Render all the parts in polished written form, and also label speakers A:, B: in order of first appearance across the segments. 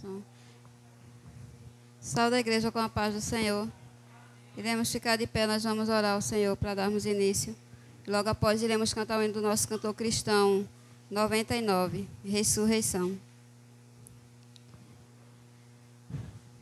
A: Som. Saúde a igreja com a paz do Senhor. Iremos ficar de pé, nós vamos orar ao Senhor para darmos início. Logo após iremos cantar o hino do nosso cantor cristão 99, Ressurreição.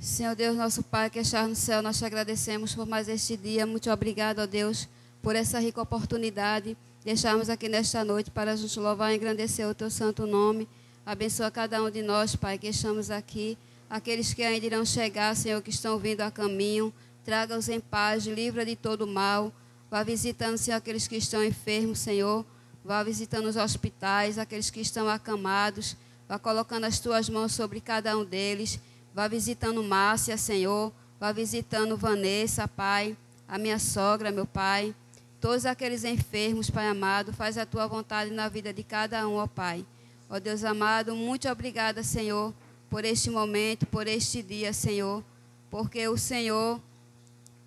A: Senhor Deus, nosso Pai que estás no céu, nós te agradecemos por mais este dia. Muito obrigado, ó Deus, por essa rica oportunidade de estarmos aqui nesta noite para nos louvar e engrandecer o teu santo nome. Abençoa cada um de nós, Pai, que estamos aqui. Aqueles que ainda irão chegar, Senhor, que estão vindo a caminho, traga-os em paz, livra de todo mal. Vá visitando, Senhor, aqueles que estão enfermos, Senhor. Vá visitando os hospitais, aqueles que estão acamados. Vá colocando as tuas mãos sobre cada um deles. Vá visitando Márcia, Senhor. Vá visitando Vanessa, Pai. A minha sogra, meu Pai. Todos aqueles enfermos, Pai amado. Faz a tua vontade na vida de cada um, ó Pai. Ó Deus amado, muito obrigada, Senhor, por este momento, por este dia, Senhor. Porque o Senhor,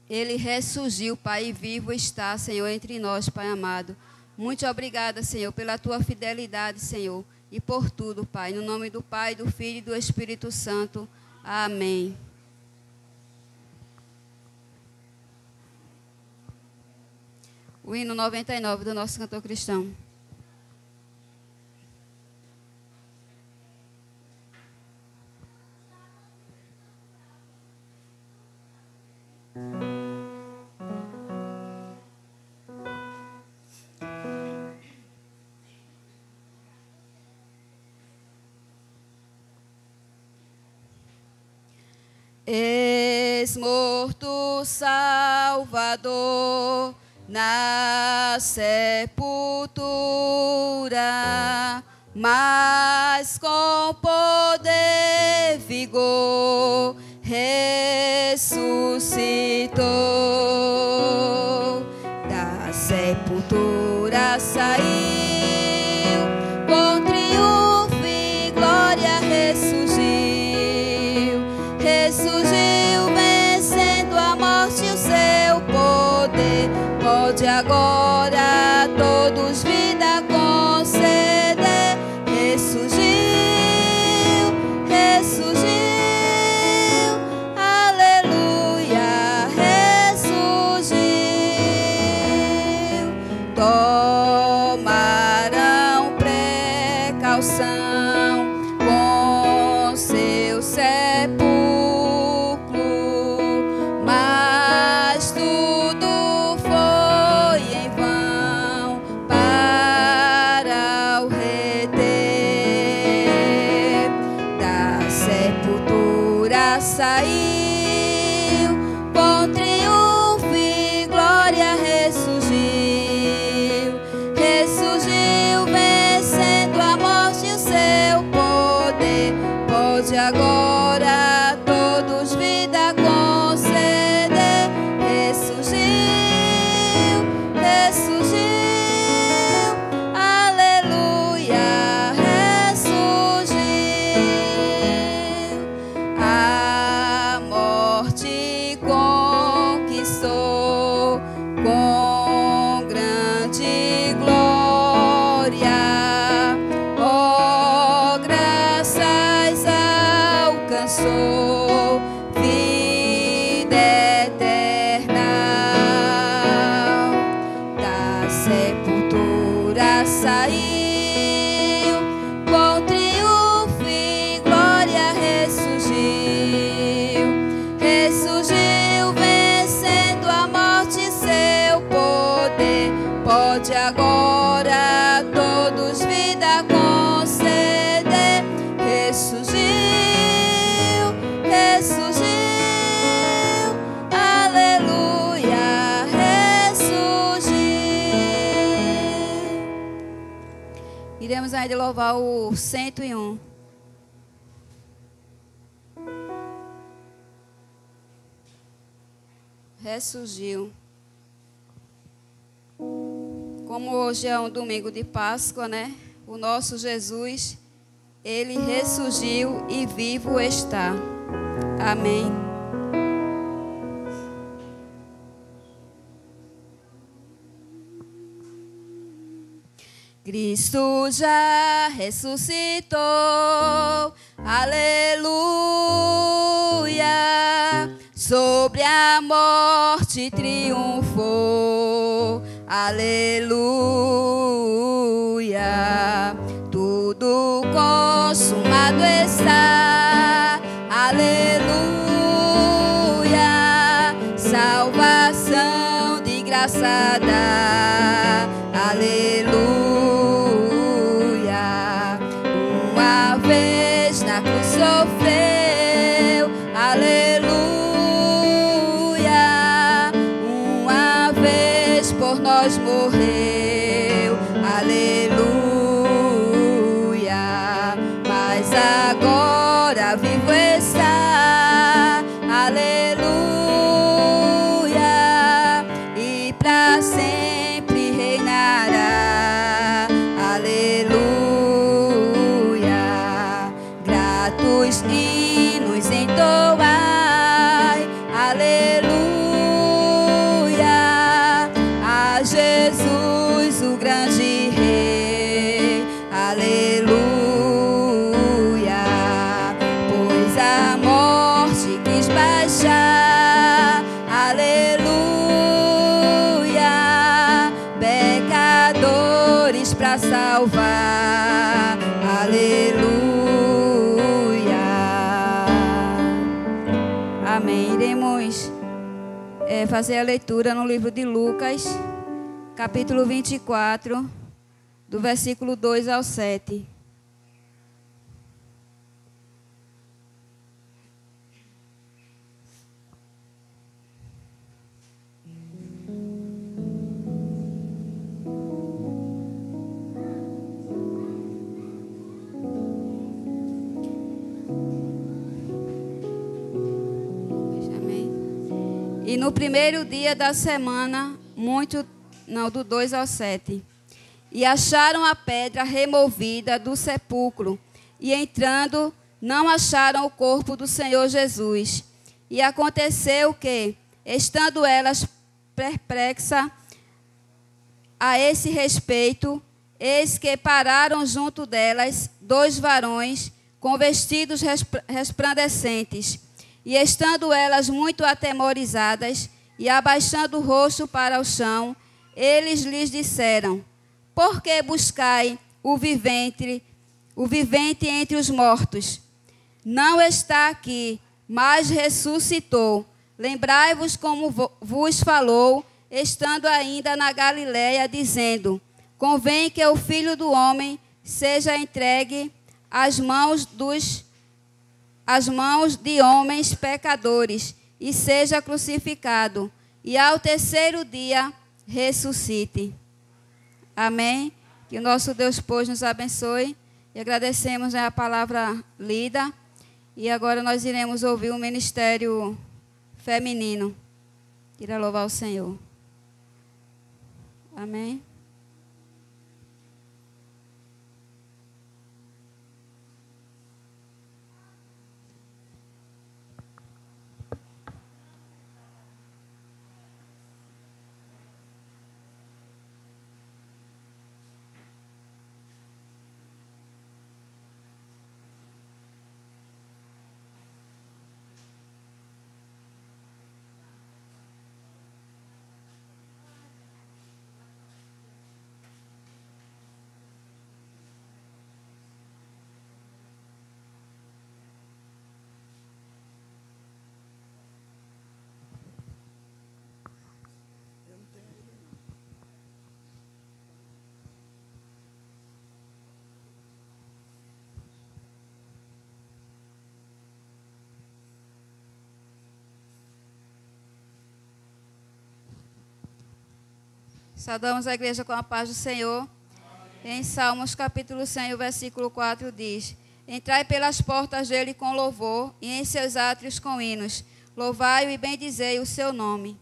A: Ele ressurgiu, Pai, e vivo está, Senhor, entre nós, Pai amado. Muito obrigada, Senhor, pela tua fidelidade, Senhor. E por tudo, Pai. No nome do Pai, do Filho e do Espírito Santo. Amém. O hino 99 do nosso cantor cristão. És morto, Salvador, na sepultura, mas com poder, vigor, ressuscitou. Da sepultura saiu, com triunfo e glória ressurgiu. Ressurgiu, vencendo a morte e o seu poder. Pode agora todos vida conceder. Ressurgiu, ressurgiu, aleluia, ressurgiu. Tomarão precaução com seu sepulcro, mas tudo foi em vão para o reter. Da sepultura saiu, com triunfo e glória ressurgiu. Ressurgiu, vencendo a morte e o seu poder. Pode agora todos vida conceder. Ressurgiu, ressurgiu, aleluia, ressurgiu. A morte conquistou com grande glória. Oh, graças alcançou vida eterna. Da sepultura saiu, com triunfo e glória ressurgiu. Ressurgiu, vencendo a morte e seu poder. Pode agora todos vida conceder. Ressurgiu, ressurgiu, aleluia, ressurgiu. Iremos ainda louvar o 101. Ressurgiu. Como hoje é um domingo de Páscoa, né? O nosso Jesus, Ele ressurgiu e vivo está. Amém. Cristo já ressuscitou, aleluia. morte triunfou. Aleluia. Tudo consumado está. Aleluia. Salvação de graça dá. Aleluia. Uma vez na cruz sofreu. Aleluia. Uma vez por nós morreu. Aleluia. Mas agora vivo está. Aleluia. E para sempre reinará. Aleluia. Gratos hinos entoai. Aleluia. A Jesus o grande Rei. Aleluia. Pois a morte quis baixar. Aleluia. Pecadores para salvar. Aleluia. Amém. Iremos fazer a leitura no livro de Lucas, capítulo 24, do versículo 2 ao 7. Amém. E no primeiro dia da semana, do 2 ao 7. E acharam a pedra removida do sepulcro, e entrando, não acharam o corpo do Senhor Jesus. E aconteceu que, estando elas perplexas a esse respeito, eis que pararam junto delas 2 varões com vestidos resplandecentes. E estando elas muito atemorizadas, e abaixando o rosto para o chão, eles lhes disseram: por que buscai o vivente entre os mortos? Não está aqui, mas ressuscitou. Lembrai-vos como vos falou, estando ainda na Galiléia, dizendo: convém que o Filho do Homem seja entregue às mãos de homens pecadores, e seja crucificado, e ao terceiro dia ressuscite. Amém. Que o nosso Deus, pois, nos abençoe. E agradecemos a palavra lida. E agora nós iremos ouvir o ministério feminino. Irá louvar o Senhor. Amém. Saudamos a igreja com a paz do Senhor. Em Salmos capítulo 100, o versículo 4 diz: entrai pelas portas dele com louvor, e em seus átrios com hinos. Louvai-o e bendizei o seu nome.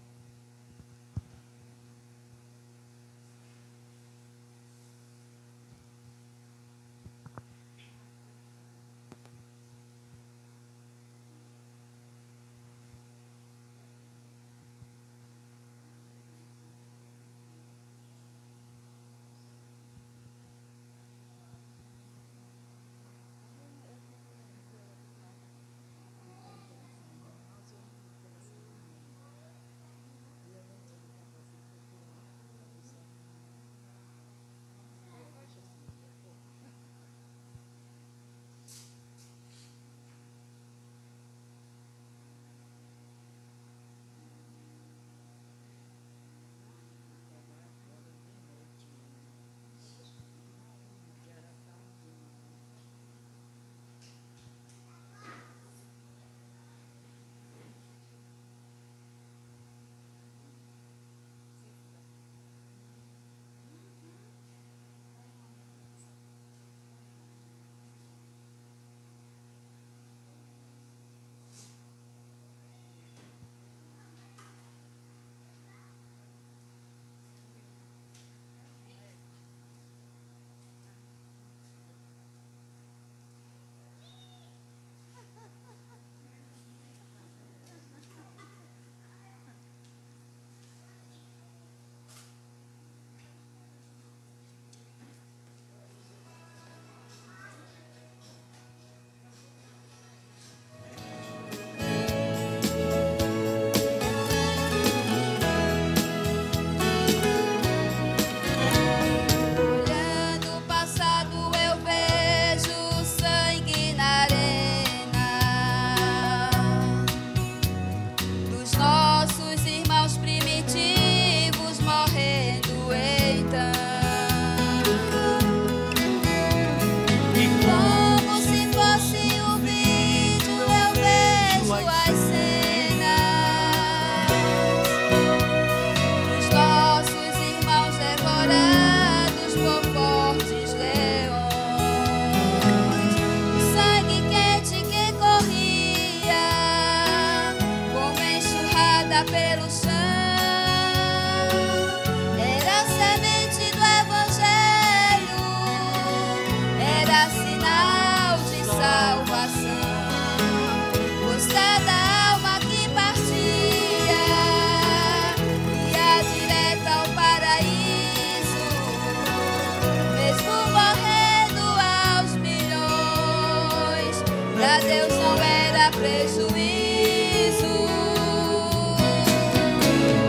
A: Pra Deus não era prejuízo.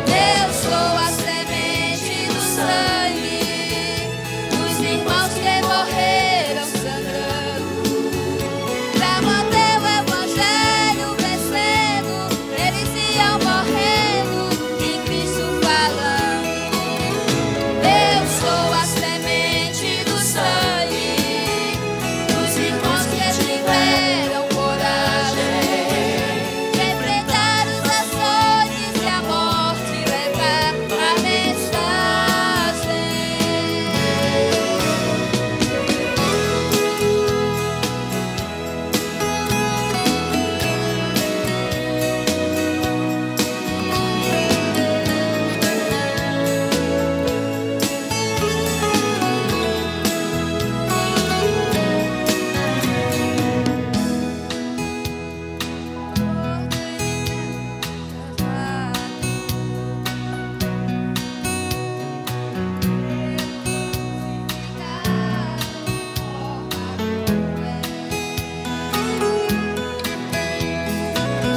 A: Eu sou a semente do sangue dos irmãos que morreram sangrando. Pra manter o evangelho vencendo, eles iam morrendo em Cristo falando. Eu sou a semente do sangue dos irmãos que tiveram coragem de enfrentar os açoites e a morte, levar a mensagem.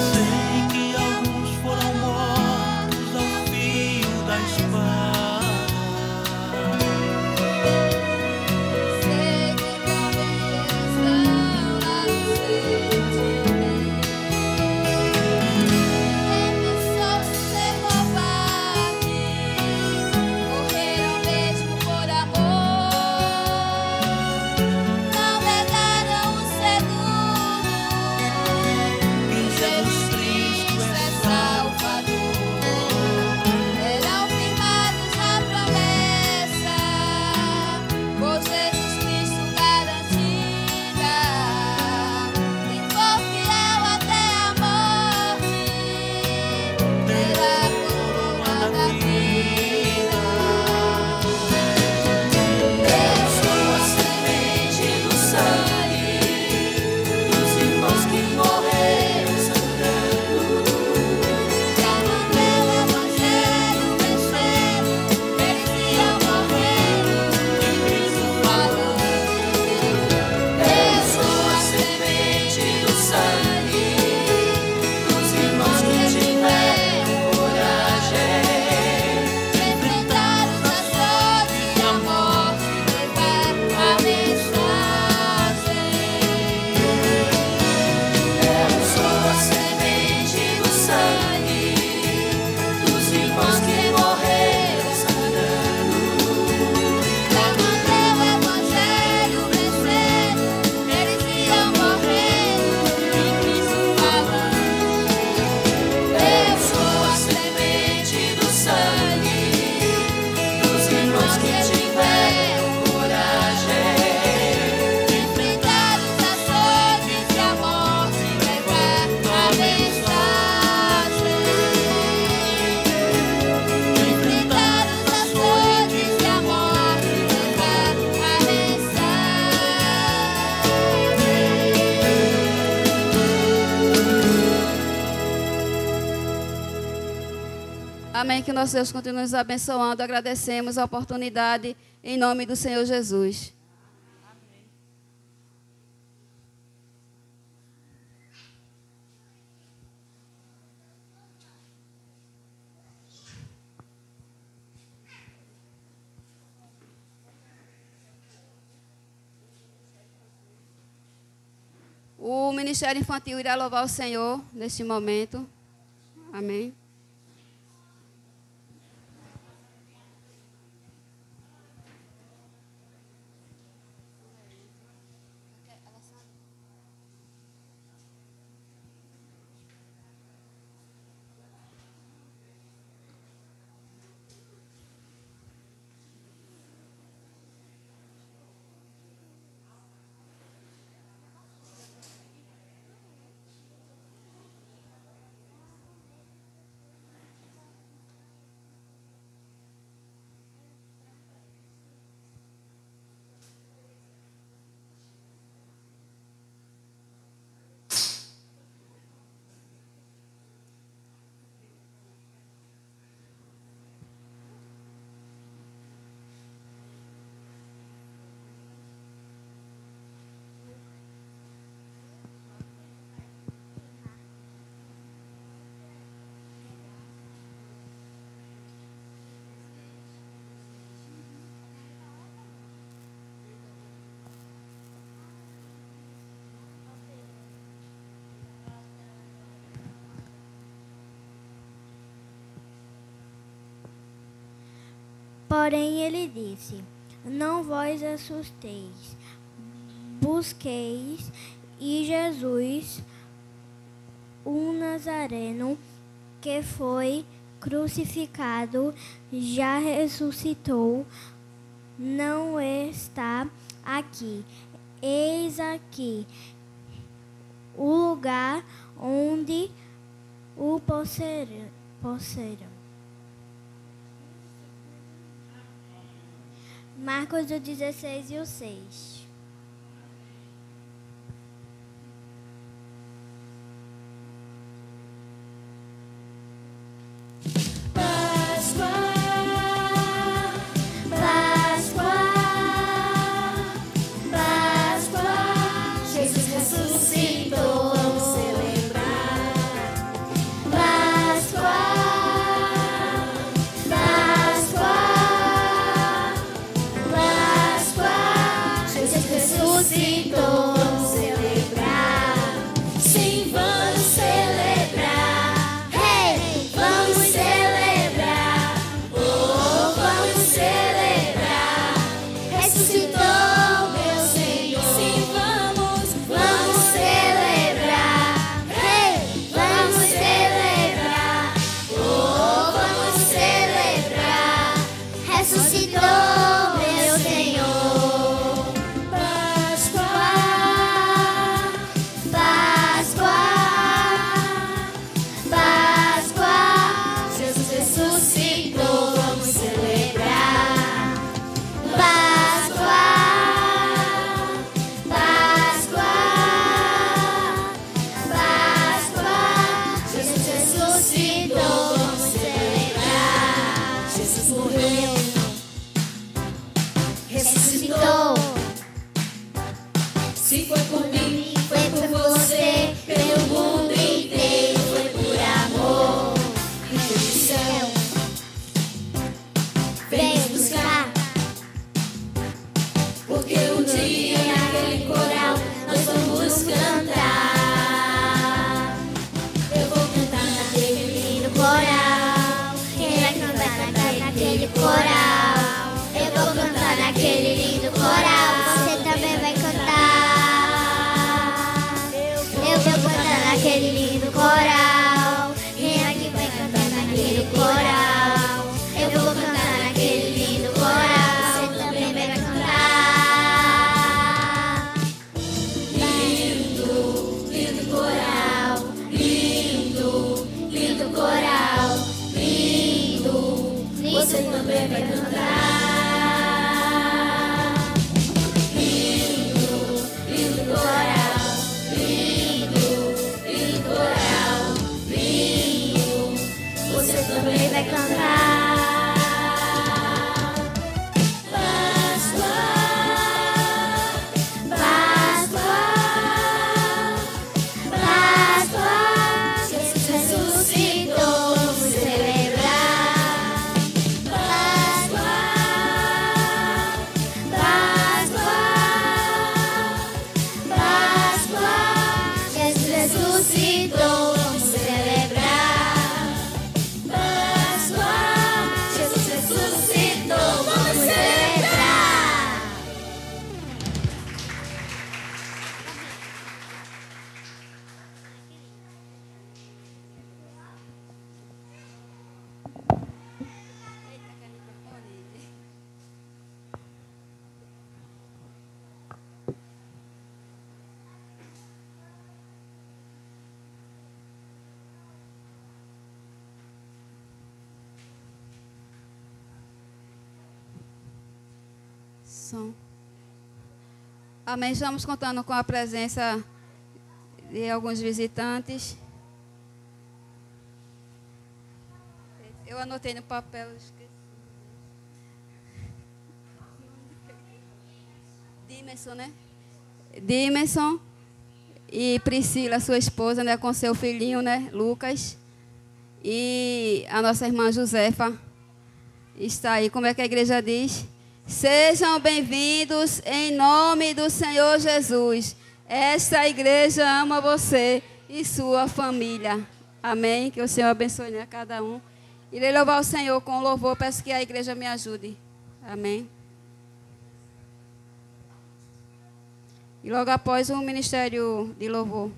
B: Sei que alguns foram mortos ao fio da espada.
A: Sei que também estão lá no seio de Deus. Pensou ser covarde, morreram mesmo por amor. Não negaram o segundo, que Jesus Cristo é Salvador. Serão firmados na promessa, por Jesus Cristo garantida. Quem for fiel até a morte, terá a coroa da vida. Eu sou a semente do sangue dos irmãos que morreram sangrando. Pra manter o evangelho vencendo, eles iam morrendo em Cristo falando. Eu sou a semente do sangue dos irmãos que tiveram coragem de enfrentar os açoites e a morte, levar a mensagem. Eu sou a semente do sangue dos irmãos que morreram sangrando. Pra manter o evangelho vencendo, eles iam morrendo em Cristo falando. Eu sou a semente do sangue dos irmãos que tiveram coragem de enfrentar os açoites e a morte, levar a mensagem. Enfrentar os açoites e a morte, levar a mensagem. Amém. Que nosso Deus continue nos abençoando. Agradecemos a oportunidade em nome do Senhor Jesus. O Ministério Infantil irá louvar o Senhor neste momento. Amém.
C: Porém ele disse: não vos assusteis, busqueis e Jesus, o Nazareno, que foi crucificado, já ressuscitou, não está aqui. Eis aqui o lugar onde o possuíram. Marcos 16 e o 6.
D: Se foi por mim, foi por você, pelo mundo inteiro, foi por amor. Redenção vem buscar, porque um dia naquele coral nós vamos cantar. Eu vou cantar naquele lindo coral. Quem vai cantar naquele coral? Eu vou cantar naquele lindo coral. Você também vai cantar. Eu vou cantar naquele lindo coral. Quem aqui vai cantar naquele coral? Eu vou cantar naquele lindo coral. Você também vai cantar. Lindo, lindo coral. Lindo, lindo coral. Lindo, você também vai cantar. Também vai cantar. Páscoa, Páscoa, Páscoa, Jesus ressuscitou, vamos celebrar. Páscoa, Páscoa, Páscoa, Jesus ressuscitou, vamos celebrar.
A: Amém. Estamos contando com a presença de alguns visitantes. Eu anotei no papel, esqueci. Dimerson, né? Dimerson e Priscila, sua esposa, né, com seu filhinho, né, Lucas. E a nossa irmã Josefa está aí. Como é que a igreja diz? Sejam bem-vindos em nome do Senhor Jesus. Esta igreja ama você e sua família. Amém? Que o Senhor abençoe a cada um. Irei louvar o Senhor com louvor. Peço que a igreja me ajude. Amém. E logo após o ministério de louvor.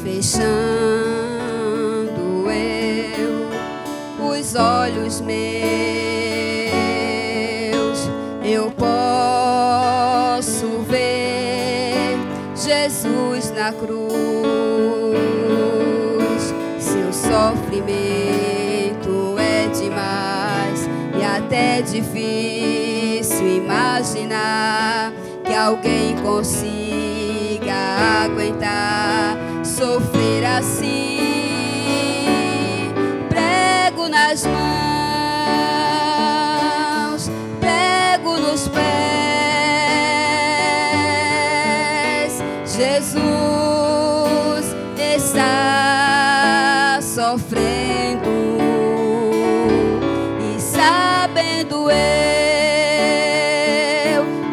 A: Fechando eu os olhos meus, eu posso ver Jesus na cruz. Seu sofrimento é demais e até difícil imaginar que alguém consiga aguentar sofrer assim. Prego nas mãos, prego nos pés. Jesus está sofrendo e sabendo eu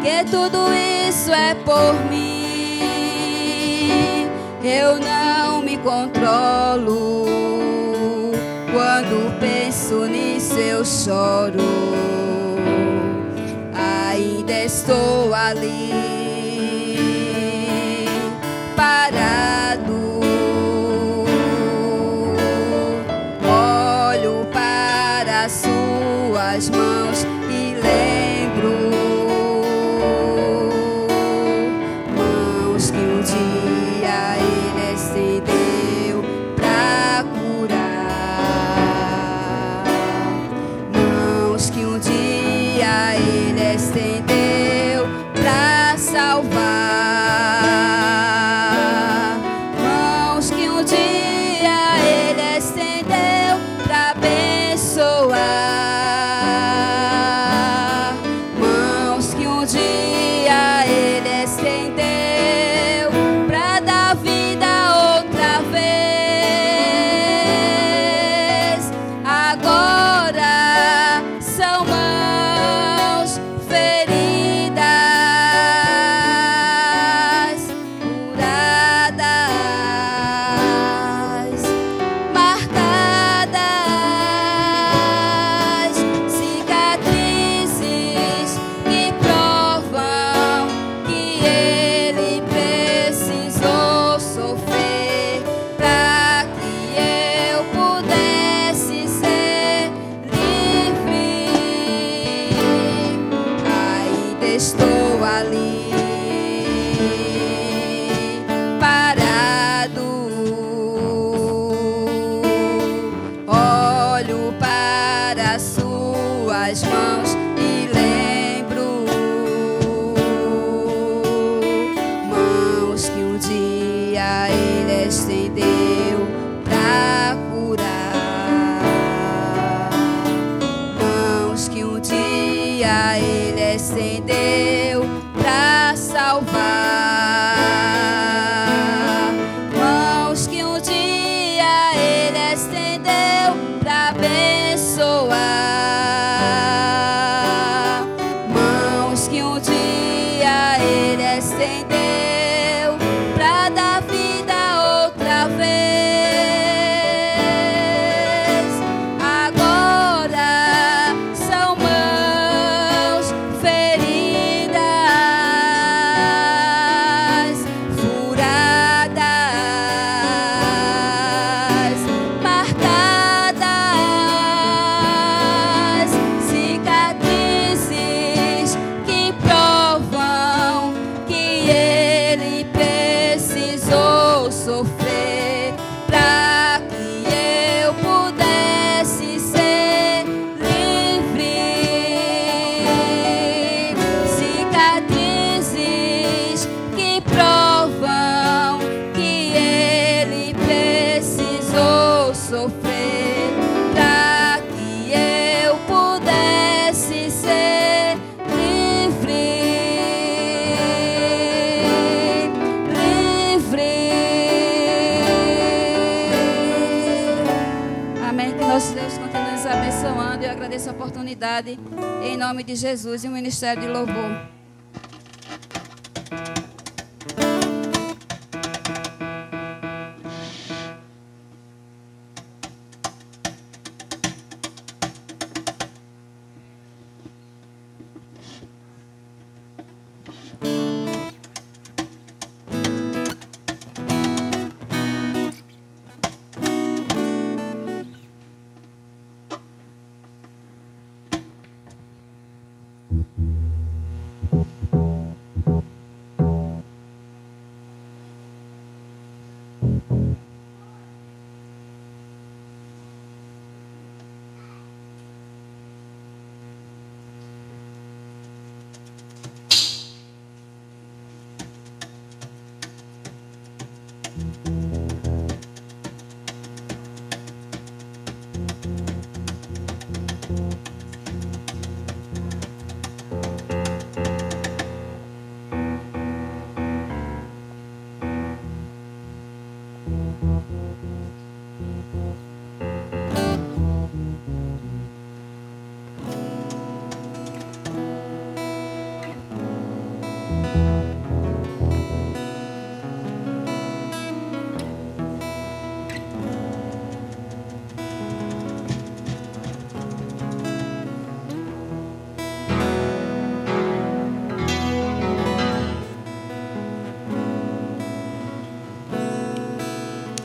A: que tudo isso é por mim. Eu não me controlo, quando penso nisso eu choro. Ainda estou ali, parado. Olho para suas mãos e lembro mãos que um dia Ele estendeu pra curar, mãos que um dia Ele estendeu pra salvar, mãos que um dia Ele estendeu pra abençoar, mãos que um dia Ele estendeu pra dar vida outra vez. Agora são mãos feridas, curadas, marcadas, cicatrizes que provam que Ele precisou sofrer para que eu pudesse ser livre. Ainda estou ali, parado. Olho para suas mãos e lembro mãos que um dia Ele estendeu pra curar, mãos que um dia Ele estendeu pra salvar, mãos que um dia Ele estendeu pra abençoar, mãos que um dia Ele estendeu pra dar vida outra vez. sofrer, para que eu pudesse ser livre. Cicatrizes que provam que ele precisou sofrer, para que eu pudesse ser livre. Amém. Que nosso Deus continue nos abençoando. Eu agradeço a oportunidade em nome de Jesus e o Ministério de Louvor.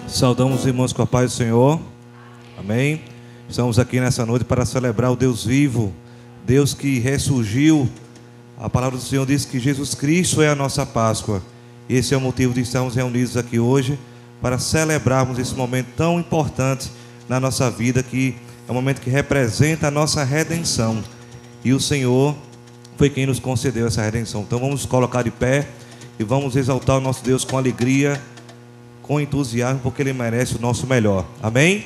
E: Saudamos os irmãos com a paz do Senhor. Amém. Estamos aqui nessa noite para celebrar o Deus vivo, Deus que ressurgiu. A palavra do Senhor diz que Jesus Cristo é a nossa Páscoa. Esse é o motivo de estarmos reunidos aqui hoje, para celebrarmos esse momento tão importante na nossa vida, que é um momento que representa a nossa redenção. E o Senhor foi quem nos concedeu essa redenção. Então vamos nos colocar de pé e vamos exaltar o nosso Deus com alegria, com entusiasmo, porque Ele merece o nosso melhor. Amém?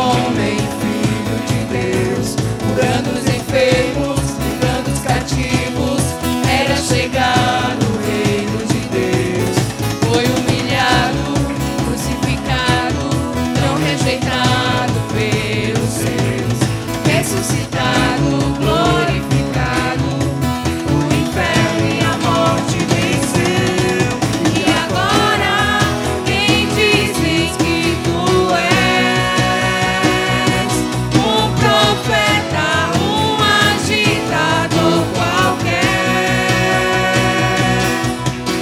F: homem, filho de Deus, curando os enfermos, livrando os cativos, era chegar no reino de Deus. Foi humilhado, crucificado, não rejeitado pelos seus, ressuscitado, glorificado, o inferno e a morte venceu. E agora quem dizes que tu és? Um profeta, um agitador qualquer.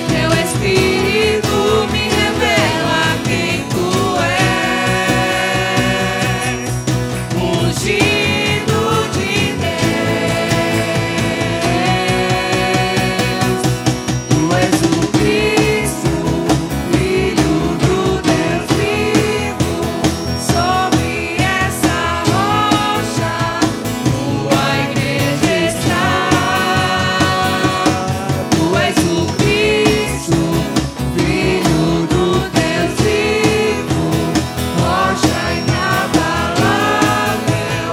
F: Teu Espírito me revela quem tu és, ungido de Deus. Tu és o Cristo, Filho do Deus vivo. Sobre essa rocha tua igreja está. Tu és o Cristo, Filho do Deus vivo, rocha inabalável,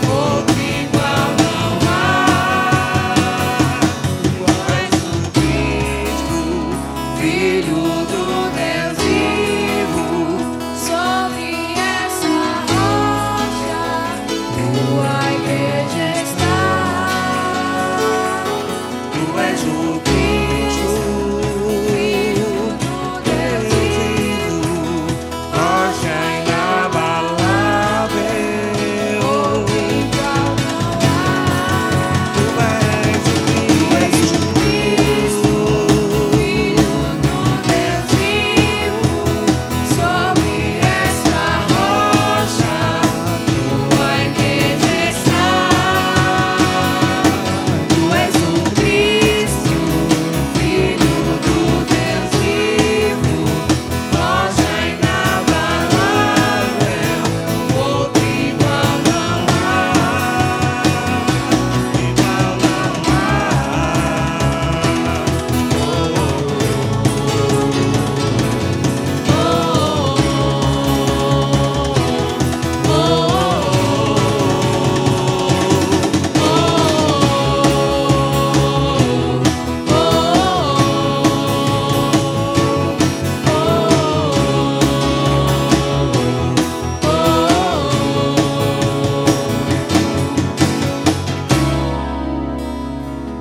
F: outro igual não há. Tu és o Cristo, Filho do Deus vivo, sobre essa rocha tua igreja está. Tu és o Cristo, Filho do Deus vivo, rocha inabalável, outro igual não há. Tu és o Cristo, Filho do Deus vivo, sobre essa rocha tua igreja está. Tu és o Cristo, Filho do Deus vivo, rocha inabalável, outro igual não há.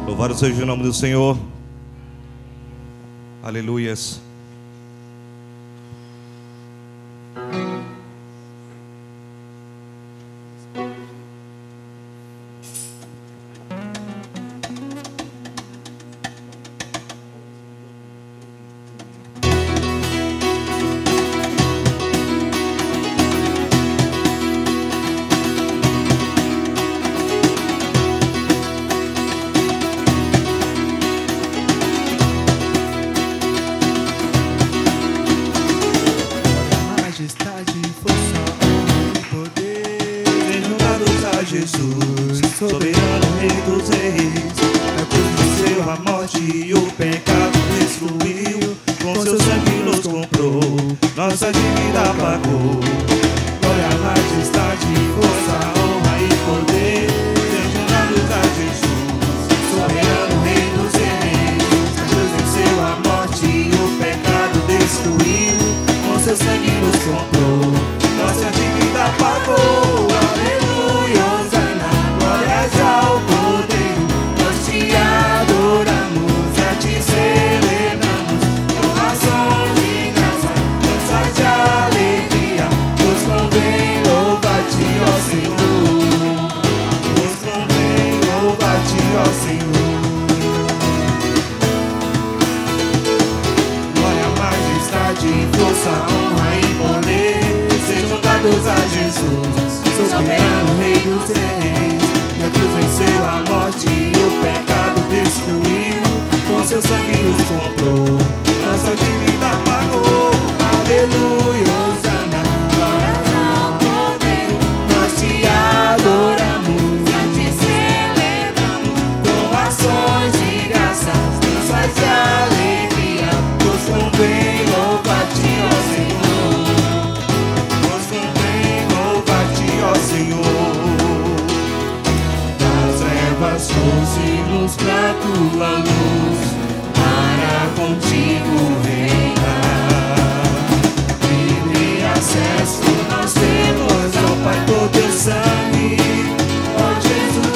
E: Louvado seja o nome do Senhor. Aleluias.
B: Majestade, força, honra e poder, sejam dados a Jesus, soberano Rei dos Reis. Na cruz venceu a morte e o pecado destruiu, com seu sangue nos comprou, nossa dívida pagou. Glória, majestade, força, honra e poder, sejam dados a Jesus, soberano Rei dos Reis. Na cruz venceu a morte e o pecado destruiu, com seu sangue nos comprou, nossa dívida pagou. Aleluia, Hosana, glórias ao Cordeiro. Nós te adoramos, a ti celebramos, com ações de graça, danças de alegria. Nos convém louvar-te, ó Senhor. Nos convém louvar-te, ó Senhor. Glória, majestade, força, honra e poder, sejam dados a Jesus, soberano Rei dos Reis. Na cruz venceu a morte e o pecado destruiu, com seu sangue nos comprou, nossa dívida pagou. Aleluia, Hosana, glórias ao Cordeiro. Nós te adoramos, a ti celebramos, com ações de graça, danças de alegria. Nos convém louvar-te, ó Senhor. Nos convém louvar-te, trouxe-nos pra tua luz, para contigo reinar. Livre acesso nós temos ao Pai por teu sangue, ó Jesus.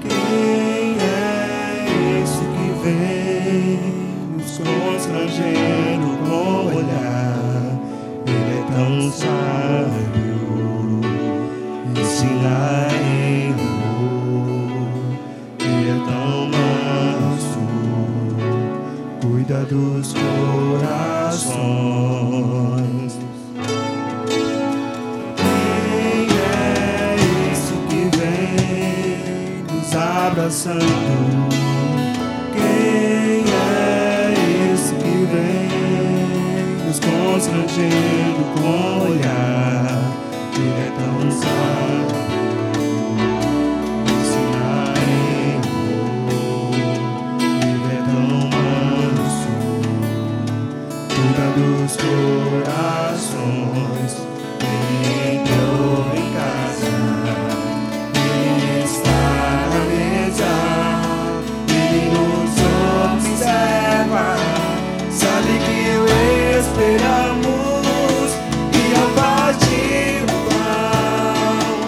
B: Quem é esse que vem nos constrangendo com o olhar? Ele é tão sábio, ensina em amor. Ele é tão manso, cuida dos corações. Abraçando. Quem é esse que vem nos constrangendo com o olhar? Ele é tão sábio, ensina em amor. Ele é tão manso, cuida dos corações. Ele entrou em casa, ele está na mesa, ele nos observa, sabe que o esperamos e a partir do pão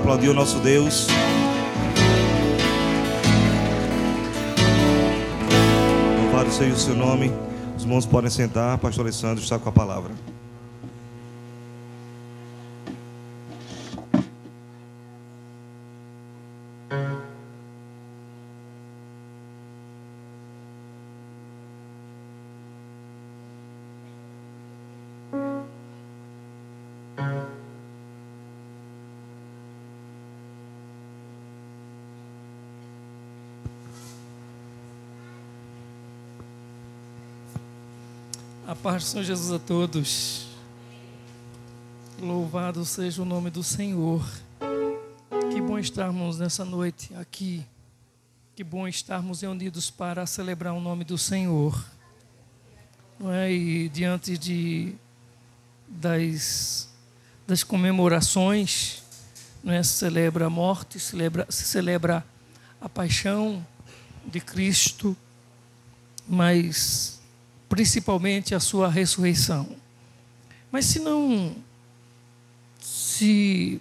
E: aplaudir o nosso Deus. Louvado seja o seu nome. Os irmãos podem sentar. Pastor Alessandro está com a palavra.
G: A paz do Senhor Jesus a todos. Louvado seja o nome do Senhor. Que bom estarmos nessa noite aqui. Que bom estarmos reunidos para celebrar o nome do Senhor. Não é? E diante das comemorações, não é? Se celebra a morte, se celebra a paixão de Cristo, mas principalmente a sua ressurreição. Mas se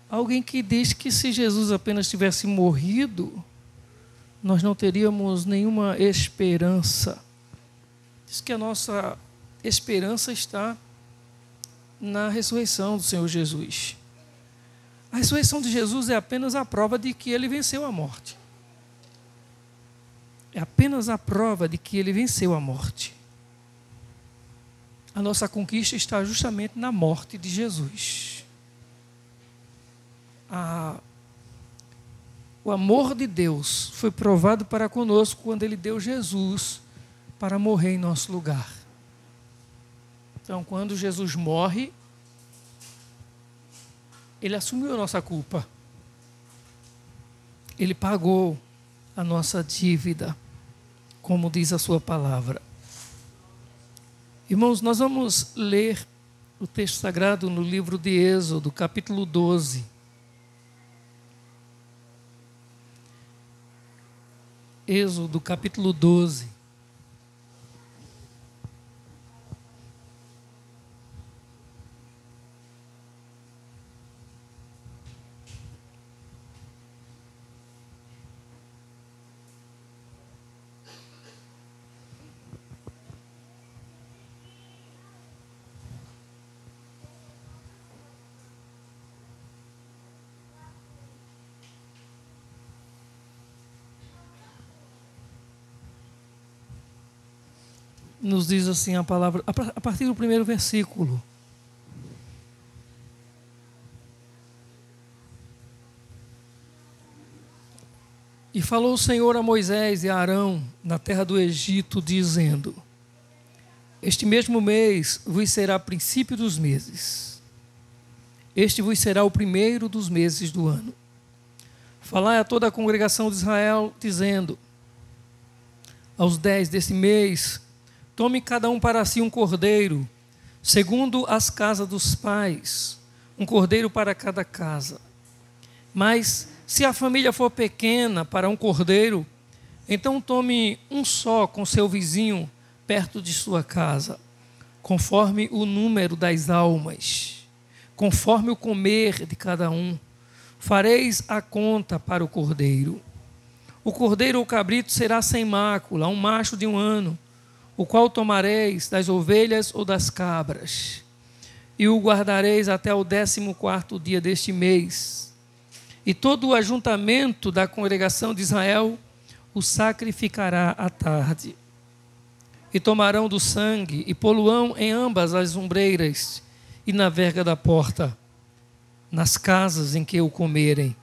G: alguém que diz que se Jesus apenas tivesse morrido, nós não teríamos nenhuma esperança. Diz que a nossa esperança está na ressurreição do Senhor Jesus. A ressurreição de Jesus é apenas a prova de que ele venceu a morte. É apenas a prova de que ele venceu a morte. A nossa conquista está justamente na morte de Jesus. O amor de Deus foi provado para conosco quando ele deu Jesus para morrer em nosso lugar. Então, quando Jesus morre, ele assumiu a nossa culpa. Ele pagou a nossa dívida, como diz a sua palavra. Irmãos, nós vamos ler o texto sagrado no livro de Êxodo, capítulo 12. Êxodo, capítulo 12. Nos diz assim a palavra, a partir do primeiro versículo. E falou o Senhor a Moisés e a Arão na terra do Egito, dizendo: Este mesmo mês vos será princípio dos meses. Este vos será o primeiro dos meses do ano. Falai a toda a congregação de Israel, dizendo: Aos 10 desse mês, tome cada um para si um cordeiro, segundo as casas dos pais, um cordeiro para cada casa. Mas, se a família for pequena para um cordeiro, então tome um só com seu vizinho perto de sua casa, conforme o número das almas, conforme o comer de cada um. Fareis a conta para o cordeiro. O cordeiro ou cabrito será sem mácula, um macho de 1 ano, o qual tomareis das ovelhas ou das cabras, e o guardareis até o 14º dia deste mês. E todo o ajuntamento da congregação de Israel o sacrificará à tarde. E tomarão do sangue e poluão em ambas as ombreiras e na verga da porta, nas casas em que o comerem.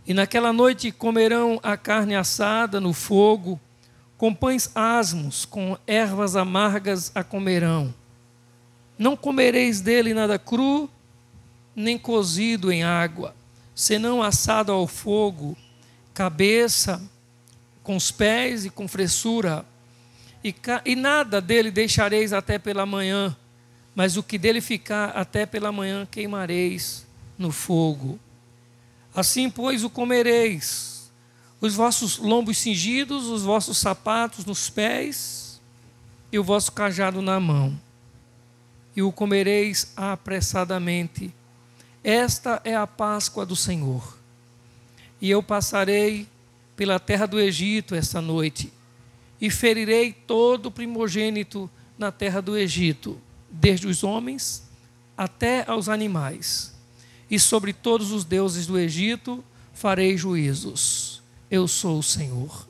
G: E naquela noite comerão a carne assada no fogo, com pães asmos, com ervas amargas a comerão. Não comereis dele nada cru, nem cozido em água, senão assado ao fogo, cabeça, com os pés e com fressura. E nada dele deixareis até pela manhã, mas o que dele ficar até pela manhã queimareis no fogo. Assim, pois, o comereis, os vossos lombos cingidos, os vossos sapatos nos pés e o vosso cajado na mão. E o comereis apressadamente, Esta é a Páscoa do Senhor. E eu passarei pela terra do Egito esta noite, e ferirei todo o primogênito na terra do Egito, desde os homens até aos animais. E sobre todos os deuses do Egito farei juízos. Eu sou o Senhor.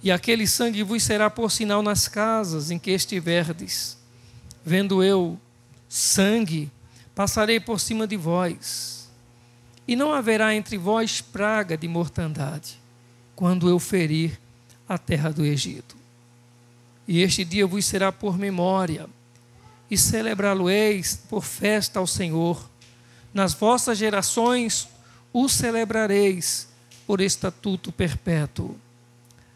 G: E aquele sangue vos será por sinal nas casas em que estiverdes. Vendo eu sangue, passarei por cima de vós. E não haverá entre vós praga de mortandade, quando eu ferir a terra do Egito. E este dia vos será por memória, e celebrá-lo-eis por festa ao Senhor. Nas vossas gerações o celebrareis por estatuto perpétuo.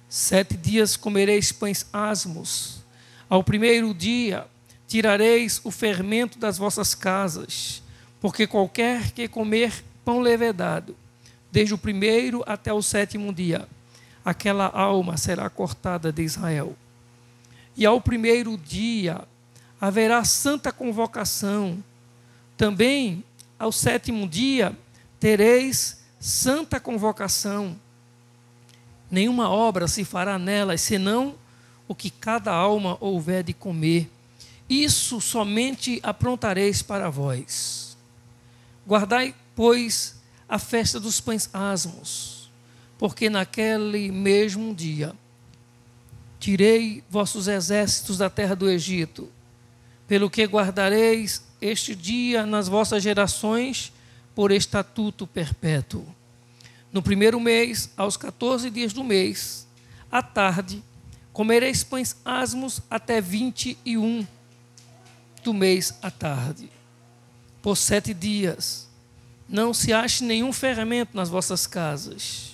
G: 7 dias comereis pães asmos. Ao primeiro dia tirareis o fermento das vossas casas, porque qualquer que comer pão levedado, desde o primeiro até o 7º dia, aquela alma será cortada de Israel. E ao primeiro dia haverá santa convocação. Também ao 7º dia tereis santa convocação. Nenhuma obra se fará nelas, senão o que cada alma houver de comer. Isso somente aprontareis para vós. Guardai, pois, a festa dos pães asmos, porque naquele mesmo dia tirei vossos exércitos da terra do Egito, pelo que guardareis este dia nas vossas gerações por estatuto perpétuo. No primeiro mês, aos 14 dias do mês, à tarde, comereis pães asmos até 21 do mês à tarde. Por 7 dias, não se ache nenhum fermento nas vossas casas,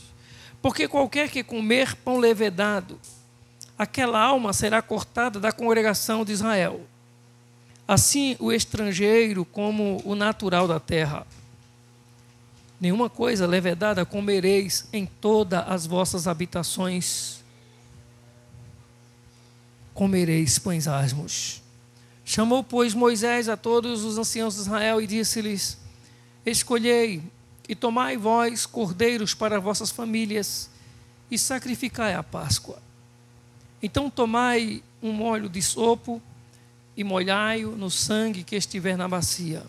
G: porque qualquer que comer pão levedado, aquela alma será cortada da congregação de Israel. Assim o estrangeiro como o natural da terra. Nenhuma coisa levedada comereis em todas as vossas habitações. Comereis pães asmos. Chamou, pois, Moisés a todos os anciãos de Israel e disse-lhes: escolhei e tomai vós cordeiros para vossas famílias e sacrificai a Páscoa. Então tomai um molho de sopo e molhai-o no sangue que estiver na bacia,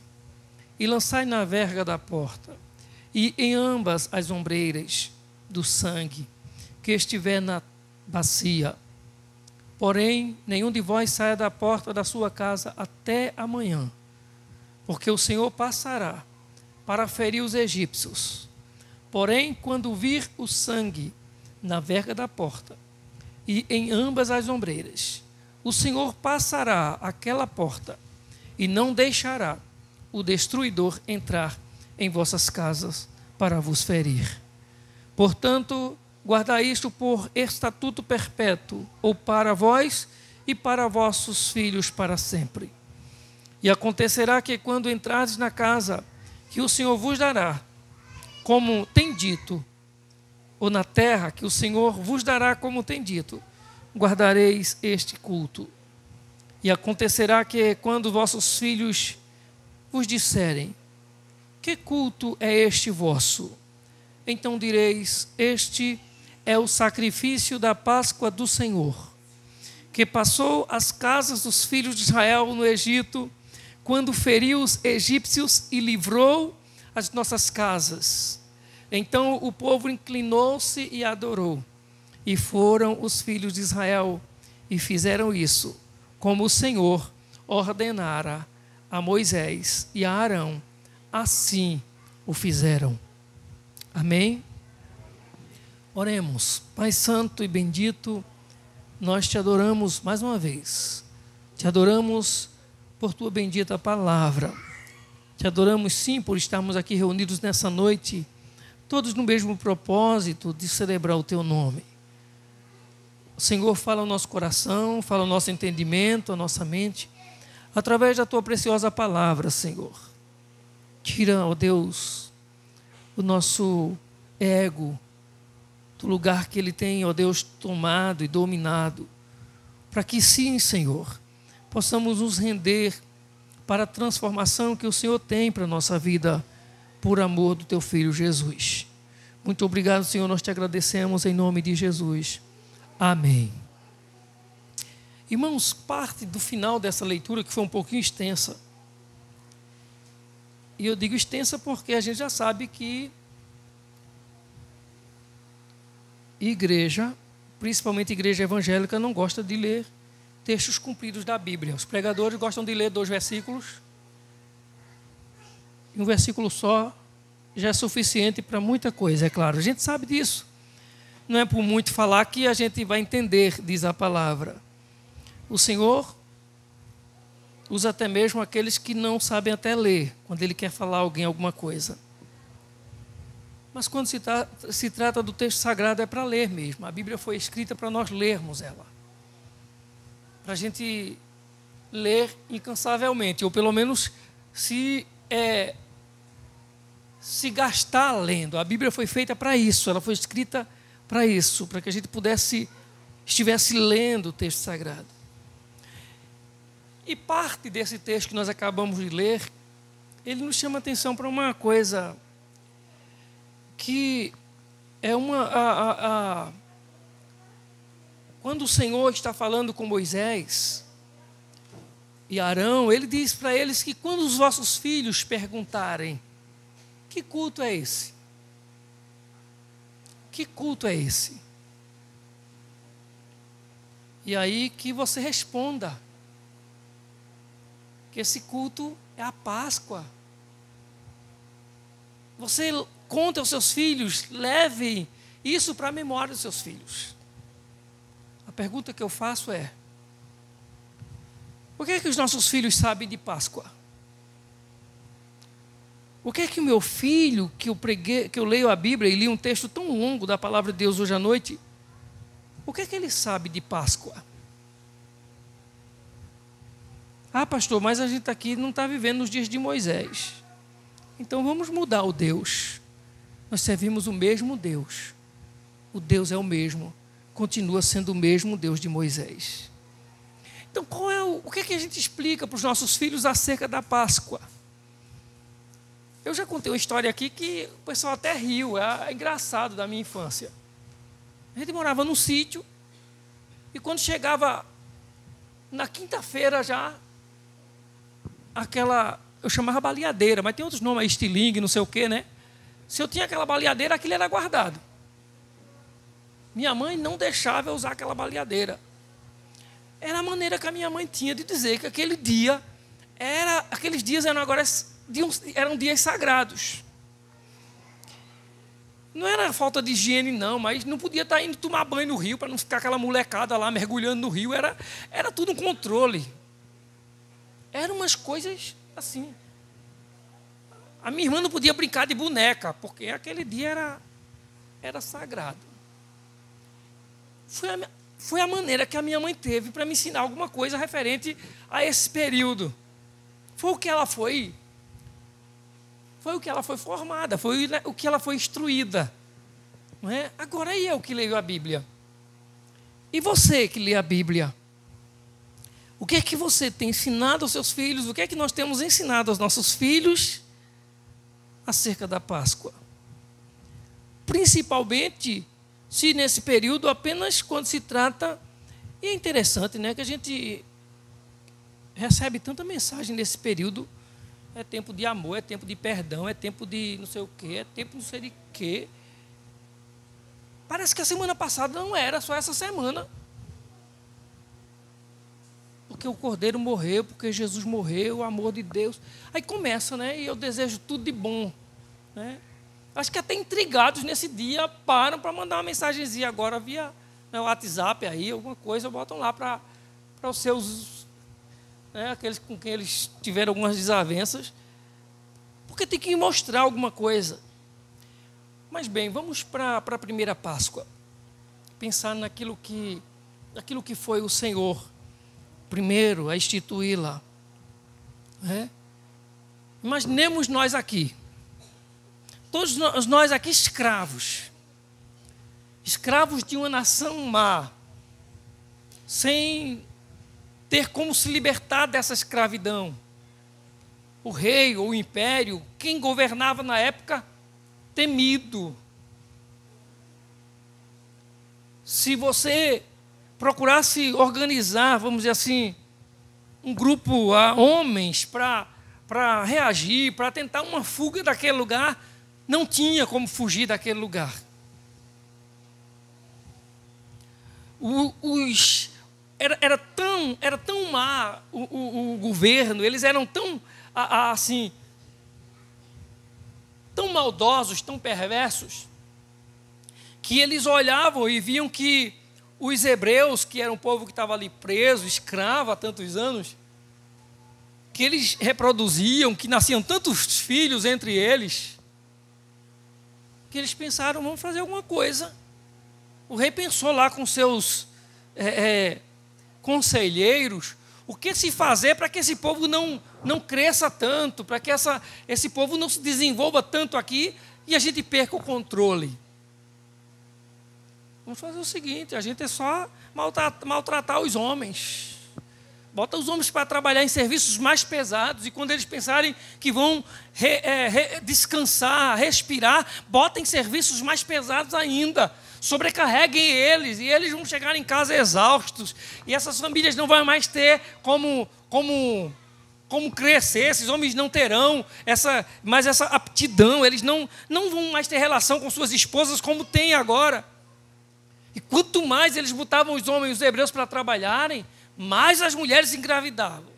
G: e lançai na verga da porta, e em ambas as ombreiras do sangue que estiver na bacia. Porém, nenhum de vós saia da porta da sua casa até amanhã, porque o Senhor passará para ferir os egípcios. Porém, quando vir o sangue na verga da porta e em ambas as ombreiras, o Senhor passará aquela porta e não deixará o destruidor entrar em vossas casas para vos ferir. Portanto, guardai isto por estatuto perpétuo, ou para vós e para vossos filhos para sempre. E acontecerá que quando entrardes na casa que o Senhor vos dará, como tem dito, ou na terra que o Senhor vos dará, como tem dito, guardareis este culto. E acontecerá que quando vossos filhos vos disserem: que culto é este vosso? Então direis: este é o sacrifício da Páscoa do Senhor, que passou as casas dos filhos de Israel no Egito, quando feriu os egípcios e livrou as nossas casas. Então o povo inclinou-se e adorou. E foram os filhos de Israel e fizeram isso, como o Senhor ordenara a Moisés e a Arão. Assim o fizeram. Amém? Oremos. Pai santo e bendito, nós te adoramos mais uma vez. Te adoramos por tua bendita palavra. Te adoramos sim por estarmos aqui reunidos nessa noite, todos no mesmo propósito de celebrar o teu nome. O Senhor fala ao nosso coração, fala ao nosso entendimento, à nossa mente, através da tua preciosa palavra, Senhor. Tira, ó Deus, o nosso ego do lugar que ele tem, ó Deus, tomado e dominado, para que sim, Senhor, possamos nos render para a transformação que o Senhor tem para a nossa vida, por amor do teu Filho Jesus. Muito obrigado, Senhor, nós te agradecemos em nome de Jesus. Amém. Irmãos, parte do final dessa leitura, que foi um pouquinho extensa, e eu digo extensa porque a gente já sabe que igreja, principalmente igreja evangélica, não gosta de ler textos compridos da Bíblia. Os pregadores gostam de ler 2 versículos, e um versículo só já é suficiente para muita coisa, é claro. A gente sabe disso. Não é por muito falar que a gente vai entender, diz a palavra. O Senhor usa até mesmo aqueles que não sabem até ler, quando Ele quer falar a alguém alguma coisa. Mas quando se trata do texto sagrado, é para ler mesmo. A Bíblia foi escrita para nós lermos ela. Para a gente ler incansavelmente, ou pelo menos se gastar lendo. A Bíblia foi feita para isso, ela foi escrita para isso, para que a gente estivesse lendo o texto sagrado. E parte desse texto que nós acabamos de ler, ele nos chama a atenção para uma coisa que é quando o Senhor está falando com Moisés e Arão, ele diz para eles que quando os vossos filhos perguntarem: que culto é esse? Que culto é esse? E aí que você responda que esse culto é a Páscoa. Você conta aos seus filhos, leve isso para a memória dos seus filhos. A pergunta que eu faço é: por que é que os nossos filhos sabem de Páscoa? Por que é que o meu filho, que eu leio a Bíblia e li um texto tão longo da palavra de Deus hoje à noite, por que é que ele sabe de Páscoa? Ah, pastor, mas a gente aqui não está vivendo nos dias de Moisés. Então vamos mudar o Deus. Nós servimos o mesmo Deus. O Deus é o mesmo. Continua sendo o mesmo Deus de Moisés. Então o que é que a gente explica para os nossos filhos acerca da Páscoa? Eu já contei uma história aqui que o pessoal até riu. É engraçado, da minha infância. A gente morava num sítio e quando chegava na quinta-feira já, eu chamava baleadeira, mas tem outros nomes aí, estilingue, não sei o quê, né? Se eu tinha aquela baleadeira, aquilo era guardado. Minha mãe não deixava eu usar aquela baleadeira. Era a maneira que a minha mãe tinha de dizer que aqueles dias eram dias sagrados. Não era falta de higiene, não, mas não podia estar indo tomar banho no rio para não ficar aquela molecada lá mergulhando no rio. Era tudo um controle. Eram umas coisas assim. A minha irmã não podia brincar de boneca, porque aquele dia era sagrado. Foi a maneira que a minha mãe teve para me ensinar alguma coisa referente a esse período. Foi o que ela foi formada, foi o que ela foi instruída. Não é? Agora eu que leio a Bíblia. E você que lê a Bíblia? O que é que você tem ensinado aos seus filhos? O que é que nós temos ensinado aos nossos filhos acerca da Páscoa? Principalmente se nesse período apenas quando se trata... E é interessante, né, que a gente recebe tanta mensagem nesse período. É tempo de amor, é tempo de perdão, é tempo de não sei o quê, é tempo não sei de quê. Parece que a semana passada não era só essa semana. Porque o Cordeiro morreu, porque Jesus morreu, o amor de Deus. Aí começa, né? E eu desejo tudo de bom. Né? Acho que até intrigados nesse dia param para mandar uma mensagenzinha agora via WhatsApp aí, alguma coisa, botam lá para os seus, né, aqueles com quem eles tiveram algumas desavenças. Porque tem que mostrar alguma coisa. Mas bem, vamos para a primeira Páscoa. Pensar naquilo que foi o Senhor primeiro a instituí-la. Imaginemos nós aqui, todos nós aqui escravos de uma nação má, sem ter como se libertar dessa escravidão, o rei ou o império, quem governava na época, temido. Se você procurasse organizar, vamos dizer assim, um grupo, homens para reagir, para tentar uma fuga daquele lugar, não tinha como fugir daquele lugar. Era tão má o governo, eles eram tão, assim, tão maldosos, tão perversos, que eles olhavam e viam que os hebreus, que era um povo que estava ali preso, escravo há tantos anos, que eles reproduziam, que nasciam tantos filhos entre eles, que eles pensaram, vamos fazer alguma coisa. O rei pensou lá com seus conselheiros, o que se fazer para que esse povo não cresça tanto, para que esse povo não se desenvolva tanto aqui e a gente perca o controle. Vamos fazer o seguinte, a gente é só maltratar os homens. Bota os homens para trabalhar em serviços mais pesados, e quando eles pensarem que vão descansar, respirar, botem serviços mais pesados ainda. Sobrecarreguem eles, e eles vão chegar em casa exaustos, e essas famílias não vão mais ter como crescer, esses homens não terão mais essa aptidão, eles não vão mais ter relação com suas esposas como têm agora. E quanto mais eles botavam os homens, os hebreus, para trabalharem, mais as mulheres engravidavam.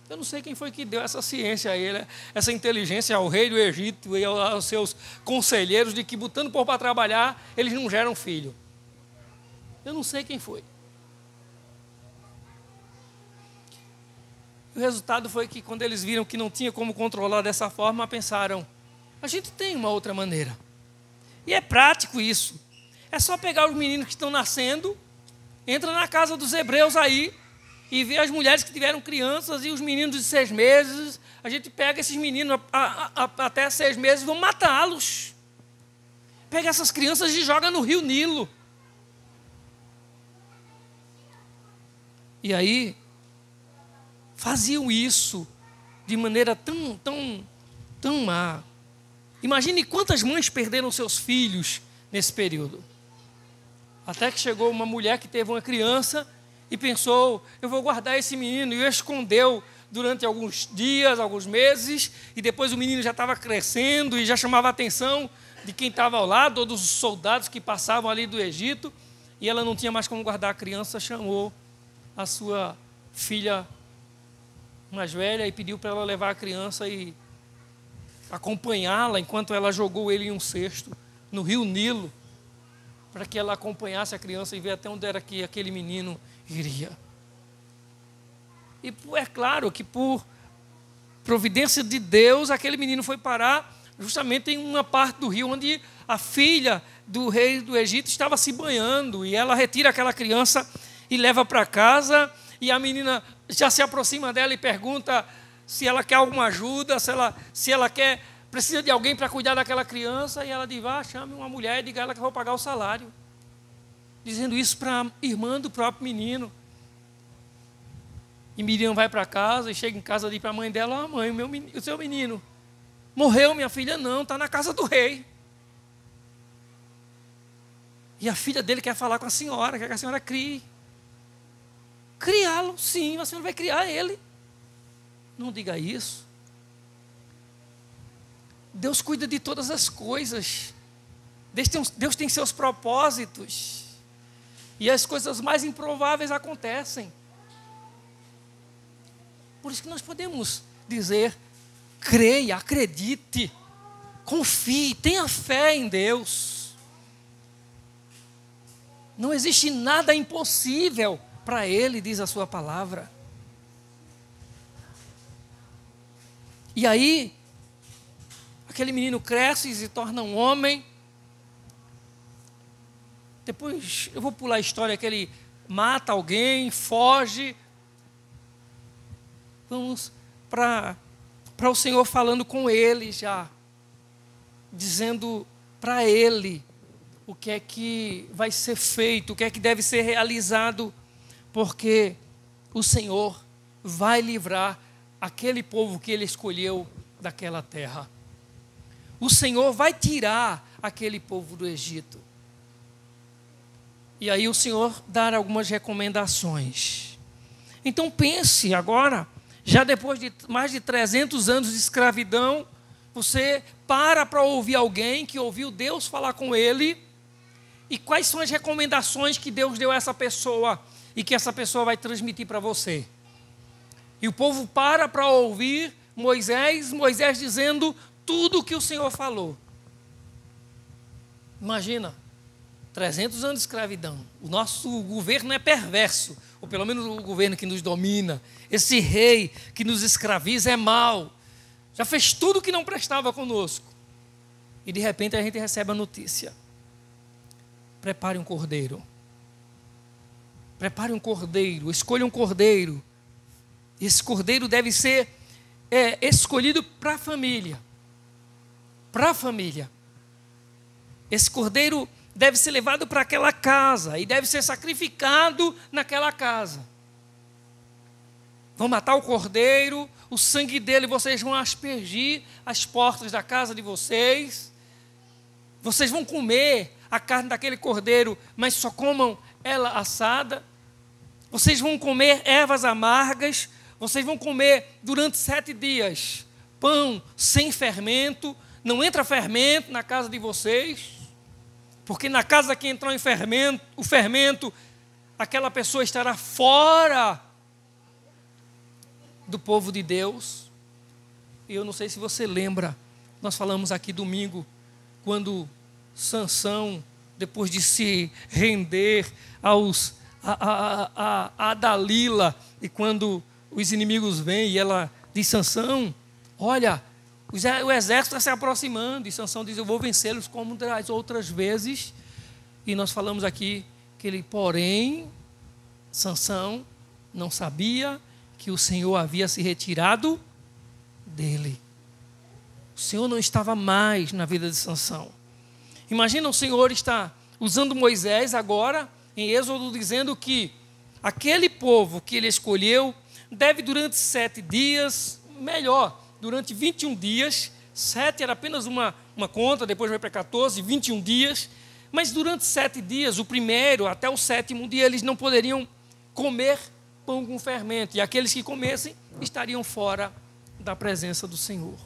G: Eu não sei quem foi que deu essa ciência a ele, essa inteligência ao rei do Egito e aos seus conselheiros, de que botando o povo para trabalhar, eles não geram filho. Eu não sei quem foi. O resultado foi que, quando eles viram que não tinha como controlar dessa forma, pensaram, a gente tem uma outra maneira. E é prático isso. É só pegar os meninos que estão nascendo, entra na casa dos hebreus aí, e ver as mulheres que tiveram crianças e os meninos de 6 meses, a gente pega esses meninos até 6 meses e vamos matá-los. Pega essas crianças e joga no rio Nilo. E aí, faziam isso de maneira tão má. Imagine quantas mães perderam seus filhos nesse período. Até que chegou uma mulher que teve uma criança e pensou, eu vou guardar esse menino, e o escondeu durante alguns dias, alguns meses, e depois o menino já estava crescendo e já chamava a atenção de quem estava ao lado, todos os soldados que passavam ali do Egito, e ela não tinha mais como guardar a criança, chamou a sua filha mais velha e pediu para ela levar a criança e acompanhá-la enquanto ela jogou ele em um cesto no rio Nilo, para que ela acompanhasse a criança e ver até onde era que aquele menino iria. E é claro que, por providência de Deus, aquele menino foi parar justamente em uma parte do rio onde a filha do rei do Egito estava se banhando, e ela retira aquela criança e leva para casa, e a menina já se aproxima dela e pergunta se ela quer alguma ajuda, se ela precisa de alguém para cuidar daquela criança, e ela diz, chame uma mulher e diga a ela que eu vou pagar o salário. Dizendo isso para a irmã do próprio menino. E Miriam vai para casa e chega em casa e diz para a mãe dela, mãe, o seu menino morreu, minha filha? Não, está na casa do rei. E a filha dele quer falar com a senhora, quer que a senhora crie. Criá-lo, sim, a senhora vai criar ele. Não diga isso. Deus cuida de todas as coisas. Deus tem seus propósitos. E as coisas mais improváveis acontecem. Por isso que nós podemos dizer, creia, acredite, confie, tenha fé em Deus. Não existe nada impossível para Ele, diz a sua palavra. E aí, aquele menino cresce e se torna um homem. Depois eu vou pular a história que ele mata alguém, foge. Vamos para o Senhor falando com ele já, dizendo para ele o que é que vai ser feito, o que é que deve ser realizado, porque o Senhor vai livrar aquele povo que ele escolheu daquela terra. O Senhor vai tirar aquele povo do Egito. E aí o Senhor dá algumas recomendações. Então pense agora, já depois de mais de 300 anos de escravidão, você para ouvir alguém que ouviu Deus falar com ele, e quais são as recomendações que Deus deu a essa pessoa e que essa pessoa vai transmitir para você. E o povo para ouvir Moisés dizendo tudo o que o Senhor falou. Imagina, 300 anos de escravidão. O nosso governo é perverso, ou pelo menos o governo que nos domina. Esse rei que nos escraviza é mau. Já fez tudo o que não prestava conosco. E de repente a gente recebe a notícia. Prepare um cordeiro. Prepare um cordeiro, escolha um cordeiro. Esse cordeiro deve ser escolhido para a família. Para a família. Esse cordeiro deve ser levado para aquela casa e deve ser sacrificado naquela casa. Vão matar o cordeiro, o sangue dele vocês vão aspergir as portas da casa de vocês. Vocês vão comer a carne daquele cordeiro, mas só comam ela assada. Vocês vão comer ervas amargas. Vocês vão comer durante 7 dias pão sem fermento. Não entra fermento na casa de vocês, porque na casa que entrar o fermento, aquela pessoa estará fora do povo de Deus. E eu não sei se você lembra, nós falamos aqui domingo, quando Sansão, depois de se render a Dalila, e quando os inimigos vêm e ela diz: Sansão, olha, o exército está se aproximando, e Sansão diz: eu vou vencê-los como das outras vezes. E nós falamos aqui que ele, porém, Sansão não sabia que o Senhor havia se retirado dele. O Senhor não estava mais na vida de Sansão. Imagina, o Senhor está usando Moisés agora, em Êxodo, dizendo que aquele povo que ele escolheu deve durante 7 dias, melhor, durante 21 dias, 7 era apenas uma conta, depois vai para 14, 21 dias, mas durante 7 dias, o primeiro até o 7º dia, eles não poderiam comer pão com fermento, e aqueles que comessem estariam fora da presença do Senhor.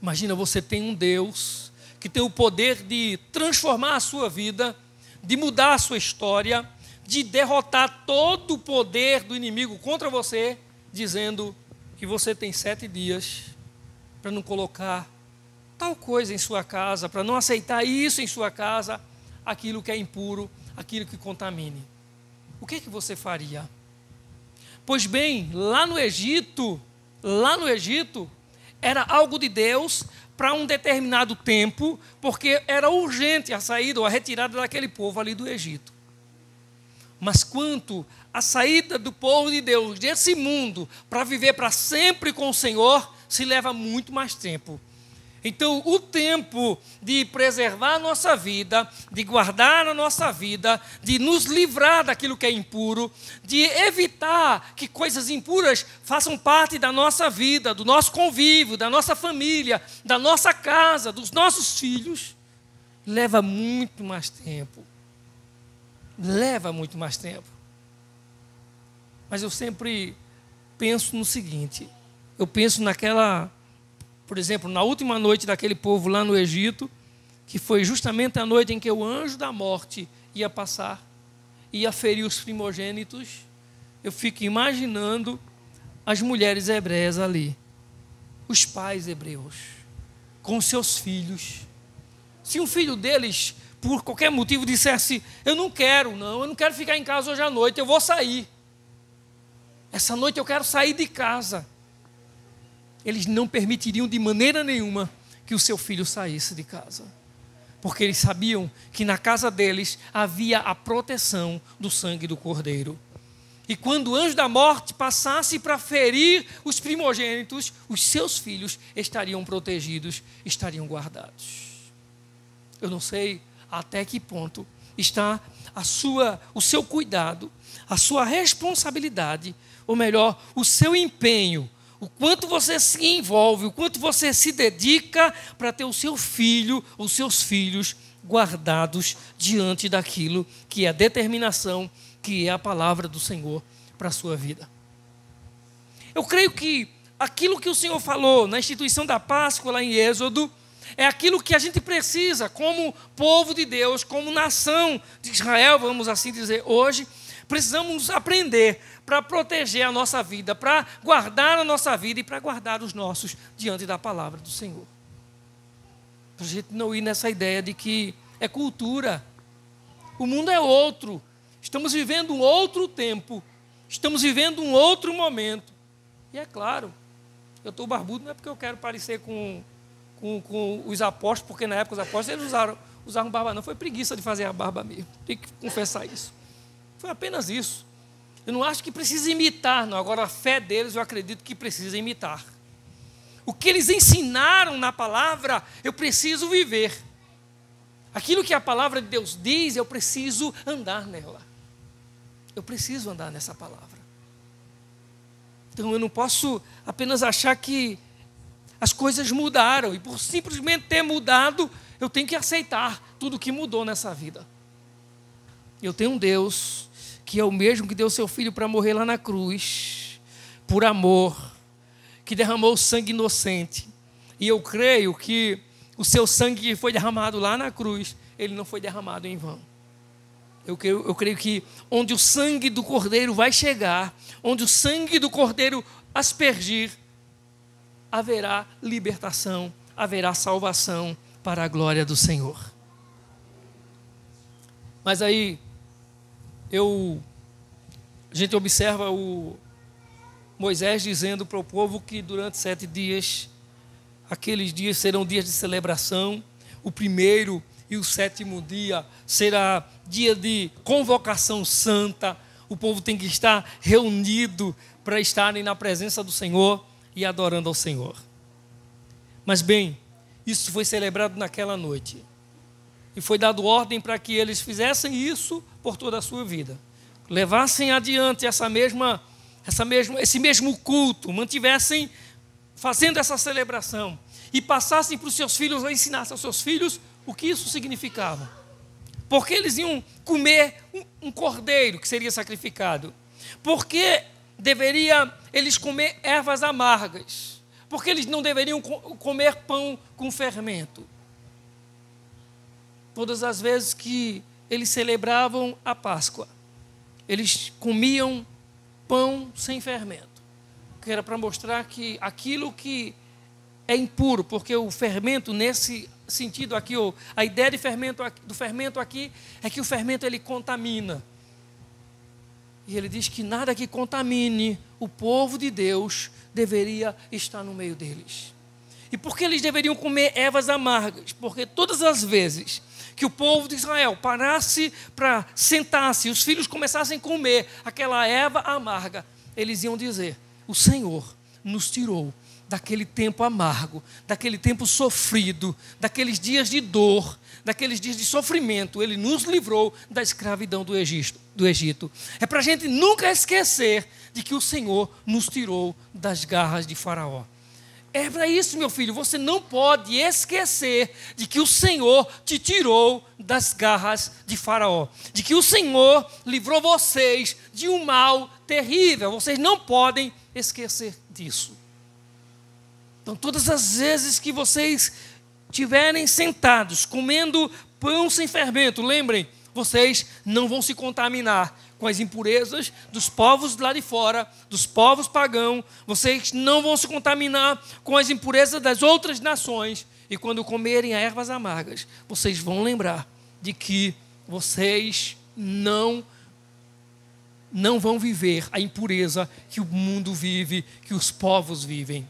G: Imagina, você tem um Deus que tem o poder de transformar a sua vida, de mudar a sua história, de derrotar todo o poder do inimigo contra você, dizendo que você tem 7 dias para não colocar tal coisa em sua casa, para não aceitar isso em sua casa, aquilo que é impuro, aquilo que contamine. O que é que você faria? Pois bem, lá no Egito, era algo de Deus para um determinado tempo, porque era urgente a saída ou a retirada daquele povo ali do Egito. Mas quanto à saída do povo de Deus desse mundo para viver para sempre com o Senhor, se leva muito mais tempo. Então, o tempo de preservar a nossa vida, de guardar a nossa vida, de nos livrar daquilo que é impuro, de evitar que coisas impuras façam parte da nossa vida, do nosso convívio, da nossa família, da nossa casa, dos nossos filhos, leva muito mais tempo. Leva muito mais tempo. Mas eu sempre penso no seguinte, eu penso naquela... Por exemplo, na última noite daquele povo lá no Egito, que foi justamente a noite em que o anjo da morte ia passar, ia ferir os primogênitos, eu fico imaginando as mulheres hebreias ali, os pais hebreus, com seus filhos. Se um filho deles, por qualquer motivo, dissesse: eu não quero ficar em casa hoje à noite, eu vou sair. Essa noite eu quero sair de casa. Eles não permitiriam de maneira nenhuma que o seu filho saísse de casa. Porque eles sabiam que na casa deles havia a proteção do sangue do Cordeiro. E quando o anjo da morte passasse para ferir os primogênitos, os seus filhos estariam protegidos, estariam guardados. Eu não sei até que ponto está o seu cuidado, a sua responsabilidade, ou melhor, o seu empenho, o quanto você se envolve, o quanto você se dedica para ter o seu filho, os seus filhos guardados diante daquilo que é a determinação, que é a palavra do Senhor para a sua vida. Eu creio que aquilo que o Senhor falou na instituição da Páscoa, lá em Êxodo, é aquilo que a gente precisa, como povo de Deus, como nação de Israel, vamos assim dizer, hoje, precisamos aprender para proteger a nossa vida, para guardar a nossa vida e para guardar os nossos diante da palavra do Senhor. Para a gente não ir nessa ideia de que é cultura. O mundo é outro. Estamos vivendo um outro tempo. Estamos vivendo um outro momento. E é claro, eu estou barbudo não é porque eu quero parecer com os apóstolos, porque na época os apóstolos eles usaram barba, não. Foi preguiça de fazer a barba mesmo. Tem que confessar isso. Foi apenas isso. Eu não acho que precisa imitar, não. Agora, a fé deles, eu acredito que precisa imitar. O que eles ensinaram na palavra, eu preciso viver. Aquilo que a palavra de Deus diz, eu preciso andar nela. Eu preciso andar nessa palavra. Então, eu não posso apenas achar que as coisas mudaram. E por simplesmente ter mudado, eu tenho que aceitar tudo que mudou nessa vida. Eu tenho um Deus que é o mesmo que deu seu filho para morrer lá na cruz, por amor, que derramou sangue inocente. E eu creio que o seu sangue que foi derramado lá na cruz, ele não foi derramado em vão. Eu creio que onde o sangue do Cordeiro vai chegar, onde o sangue do Cordeiro aspergir, haverá libertação, haverá salvação para a glória do Senhor. Mas aí, a gente observa o Moisés dizendo para o povo que durante 7 dias, aqueles dias serão dias de celebração. O primeiro e o 7º dia será dia de convocação santa. O povo tem que estar reunido para estarem na presença do Senhor e adorando ao Senhor. Mas bem, isso foi celebrado naquela noite. E foi dado ordem para que eles fizessem isso por toda a sua vida. Levassem adiante esse mesmo culto, mantivessem fazendo essa celebração e passassem para os seus filhos, ou ensinassem aos seus filhos o que isso significava. Porque eles iam comer um cordeiro que seria sacrificado. Porque deveriam eles comer ervas amargas. Porque eles não deveriam comer pão com fermento. Todas as vezes que eles celebravam a Páscoa, eles comiam pão sem fermento, que era para mostrar que aquilo que é impuro, porque o fermento nesse sentido aqui, ou a ideia do fermento aqui é que o fermento ele contamina. E ele diz que nada que contamine o povo de Deus deveria estar no meio deles. E por que eles deveriam comer ervas amargas? Porque todas as vezes que o povo de Israel parasse para sentar-se, os filhos começassem a comer aquela erva amarga, eles iam dizer: o Senhor nos tirou daquele tempo amargo, daquele tempo sofrido, daqueles dias de dor, daqueles dias de sofrimento. Ele nos livrou da escravidão do Egito. É para a gente nunca esquecer de que o Senhor nos tirou das garras de Faraó. É para isso, meu filho, você não pode esquecer de que o Senhor te tirou das garras de Faraó, de que o Senhor livrou vocês de um mal terrível. Vocês não podem esquecer disso. Então, todas as vezes que vocês estiverem sentados, comendo pão sem fermento, lembrem, vocês não vão se contaminar com as impurezas dos povos lá de fora, dos povos pagãos. Vocês não vão se contaminar com as impurezas das outras nações. E quando comerem ervas amargas, vocês vão lembrar de que vocês não vão viver a impureza que o mundo vive, que os povos vivem.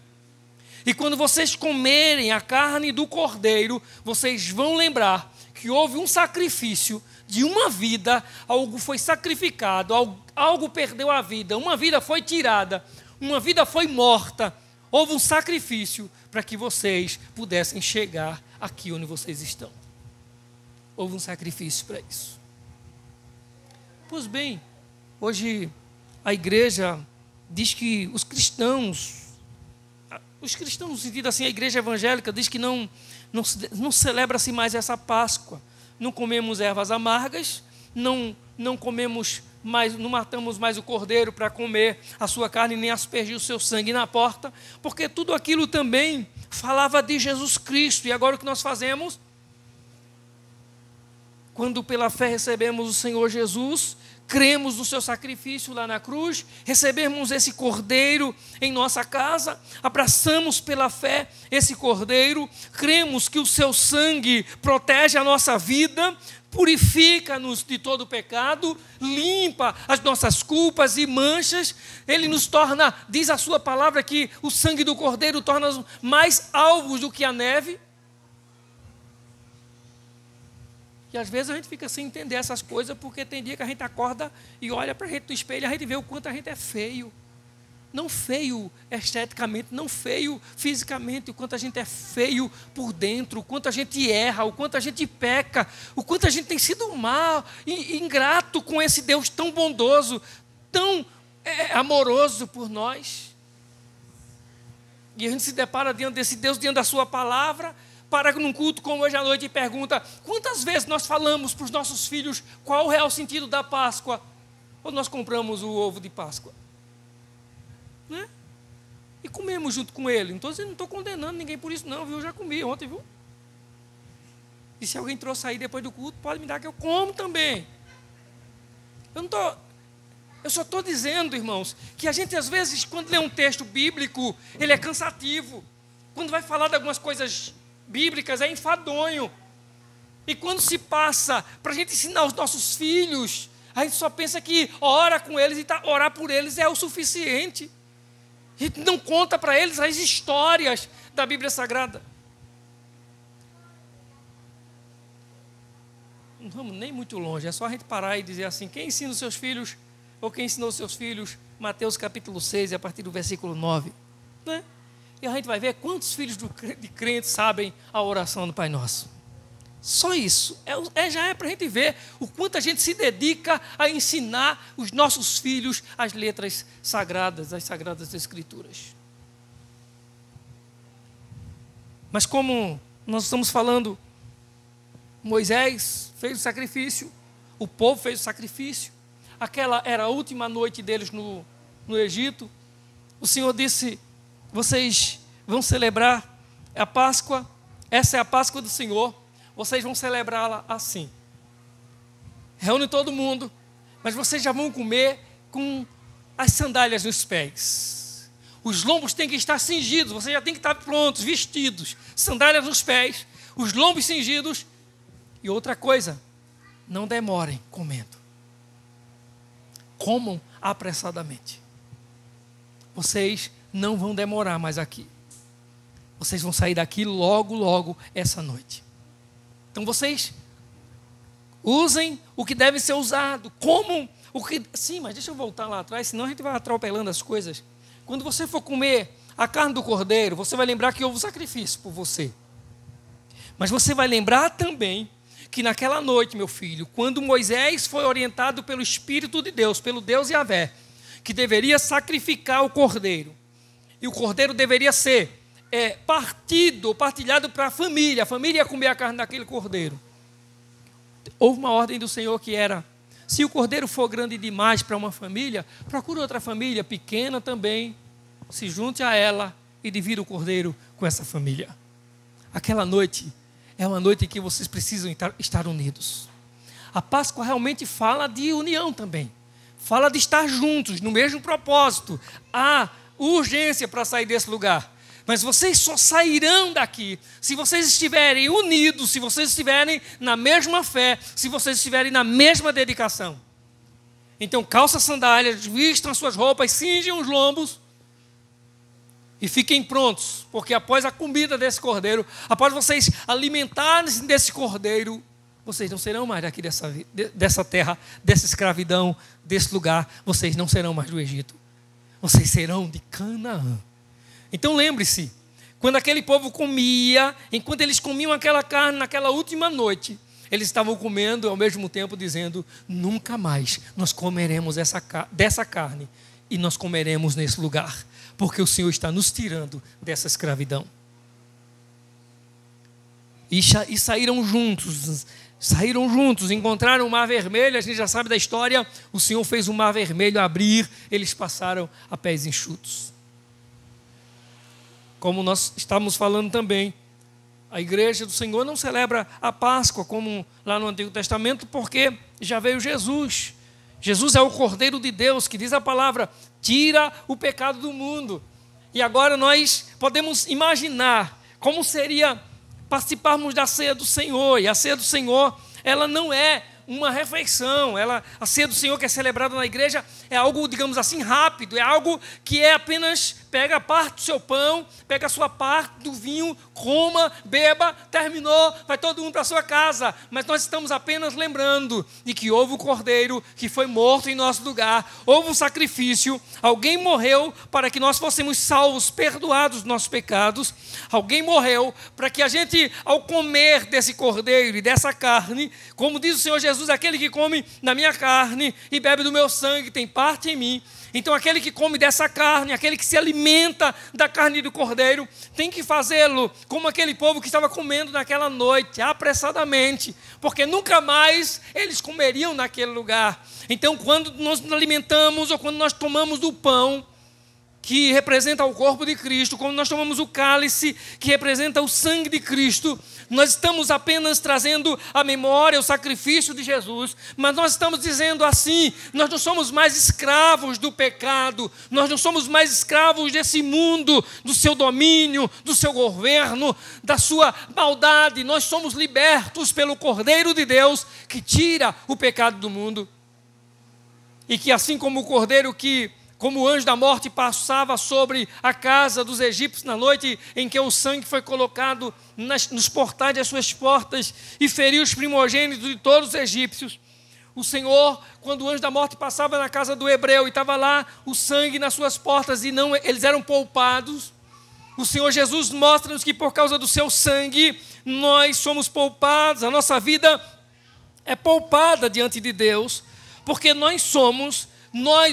G: E quando vocês comerem a carne do cordeiro, vocês vão lembrar que houve um sacrifício de uma vida, algo foi sacrificado, algo perdeu a vida, uma vida foi tirada, uma vida foi morta. Houve um sacrifício para que vocês pudessem chegar aqui onde vocês estão. Houve um sacrifício para isso. Pois bem, hoje a igreja diz que os cristãos no sentido assim, a igreja evangélica diz que não celebra-se mais essa Páscoa. Não comemos ervas amargas, não comemos mais, não matamos mais o cordeiro para comer a sua carne, nem aspergir o seu sangue na porta, porque tudo aquilo também falava de Jesus Cristo. E agora o que nós fazemos? Quando pela fé recebemos o Senhor Jesus, cremos no seu sacrifício lá na cruz, recebemos esse cordeiro em nossa casa, abraçamos pela fé esse cordeiro, cremos que o seu sangue protege a nossa vida, purifica-nos de todo pecado, limpa as nossas culpas e manchas. Ele nos torna, diz a sua palavra, que o sangue do cordeiro torna-nos mais alvos do que a neve. E às vezes a gente fica sem entender essas coisas, porque tem dia que a gente acorda e olha para a gente no espelho e a gente vê o quanto a gente é feio. Não feio esteticamente, não feio fisicamente, o quanto a gente é feio por dentro, o quanto a gente erra, o quanto a gente peca, o quanto a gente tem sido mal e ingrato com esse Deus tão bondoso, tão amoroso por nós. E a gente se depara diante desse Deus, diante da sua palavra, para num culto como hoje à noite e pergunta: quantas vezes nós falamos para os nossos filhos qual o real sentido da Páscoa? Ou nós compramos o ovo de Páscoa? Né? E comemos junto com ele. Então eu não estou condenando ninguém por isso não, viu? Eu já comi ontem, viu? E se alguém trouxe aí depois do culto, pode me dar que eu como também. Eu só estou dizendo, irmãos, que a gente às vezes, quando lê um texto bíblico, ele é cansativo. Quando vai falar de algumas coisas bíblicas, é enfadonho. E quando se passa para a gente ensinar os nossos filhos, a gente só pensa que ora com eles e orar por eles é o suficiente. A gente não conta para eles as histórias da Bíblia Sagrada. Não vamos nem muito longe, é só a gente parar e dizer assim: quem ensina os seus filhos, ou quem ensinou os seus filhos, Mateus capítulo 6, a partir do versículo 9. Né? E a gente vai ver quantos filhos de crentes sabem a oração do Pai Nosso. Só isso, já é para a gente ver o quanto a gente se dedica a ensinar os nossos filhos as letras sagradas, as sagradas escrituras. Mas como nós estamos falando, Moisés fez o sacrifício, o povo fez o sacrifício, aquela era a última noite deles no Egito. O Senhor disse: vocês vão celebrar a Páscoa, essa é a Páscoa do Senhor, vocês vão celebrá-la assim. Reúne todo mundo, mas vocês já vão comer com as sandálias nos pés. Os lombos têm que estar cingidos, vocês já têm que estar prontos, vestidos, sandálias nos pés, os lombos cingidos. E outra coisa, não demorem comendo. Comam apressadamente. Vocês não vão demorar mais aqui. Vocês vão sair daqui logo, logo essa noite. Então vocês usem o que deve ser usado. Comam o que... Sim, mas deixa eu voltar lá atrás, senão a gente vai atropelando as coisas. Quando você for comer a carne do cordeiro, você vai lembrar que houve sacrifício por você. Mas você vai lembrar também que naquela noite, meu filho, quando Moisés foi orientado pelo Espírito de Deus, pelo Deus Yahvé, que deveria sacrificar o cordeiro, e o cordeiro deveria ser partilhado para a família ia comer a carne daquele cordeiro. Houve uma ordem do Senhor que era: se o cordeiro for grande demais para uma família, procure outra família pequena também, se junte a ela e divida o cordeiro com essa família. Aquela noite é uma noite em que vocês precisam estar unidos. A Páscoa realmente fala de união também. Fala de estar juntos, no mesmo propósito. Há urgência para sair desse lugar. Mas vocês só sairão daqui se vocês estiverem unidos, se vocês estiverem na mesma fé, se vocês estiverem na mesma dedicação. Então, calça sandálias, vistam as suas roupas, cinjam os lombos e fiquem prontos, porque após a comida desse cordeiro, após vocês alimentarem-se desse cordeiro, vocês não serão mais daqui dessa terra, dessa escravidão, desse lugar. Vocês não serão mais do Egito. Vocês serão de Canaã. Então lembre-se, quando aquele povo comia, enquanto eles comiam aquela carne naquela última noite, Eles estavam comendo e ao mesmo tempo dizendo: nunca mais nós comeremos dessa carne e nós comeremos nesse lugar, porque o Senhor está nos tirando dessa escravidão. E saíram juntos, encontraram o Mar Vermelho. A gente já sabe da história, o Senhor fez o Mar Vermelho abrir, eles passaram a pés enxutos. Como nós estávamos falando também, a igreja do Senhor não celebra a Páscoa como lá no Antigo Testamento, porque já veio Jesus. Jesus é o Cordeiro de Deus, que diz a palavra, tira o pecado do mundo. E agora nós podemos imaginar como seria participarmos da ceia do Senhor. E a ceia do Senhor, ela não é uma refeição. A ceia do Senhor que é celebrada na igreja é algo, digamos assim, rápido. É algo que é apenas pega a parte do seu pão, pega a sua parte do vinho, coma, beba, terminou, vai todo mundo para a sua casa. Mas nós estamos apenas lembrando de que houve o Cordeiro que foi morto em nosso lugar, houve um sacrifício, alguém morreu para que nós fôssemos salvos, perdoados dos nossos pecados, alguém morreu para que a gente, ao comer desse Cordeiro e dessa carne, como diz o Senhor Jesus, aquele que come da minha carne e bebe do meu sangue tem parte em mim. Então aquele que come dessa carne, aquele que se alimenta da carne do Cordeiro, tem que fazê-lo como aquele povo que estava comendo naquela noite, apressadamente, porque nunca mais eles comeriam naquele lugar. Então quando nós nos alimentamos ou quando nós tomamos do pão, que representa o corpo de Cristo, quando nós tomamos o cálice, que representa o sangue de Cristo, nós estamos apenas trazendo à memória o sacrifício de Jesus, mas nós estamos dizendo assim, nós não somos mais escravos do pecado, nós não somos mais escravos desse mundo, do seu domínio, do seu governo, da sua maldade, nós somos libertos pelo Cordeiro de Deus, que tira o pecado do mundo. E que assim como o Cordeiro que, como o anjo da morte passava sobre a casa dos egípcios na noite em que o sangue foi colocado nos portais das suas portas e feriu os primogênitos de todos os egípcios, o Senhor, quando o anjo da morte passava na casa do hebreu e estava lá o sangue nas suas portas e não, eles eram poupados, o Senhor Jesus mostra-nos que por causa do seu sangue nós somos poupados, a nossa vida é poupada diante de Deus, porque nós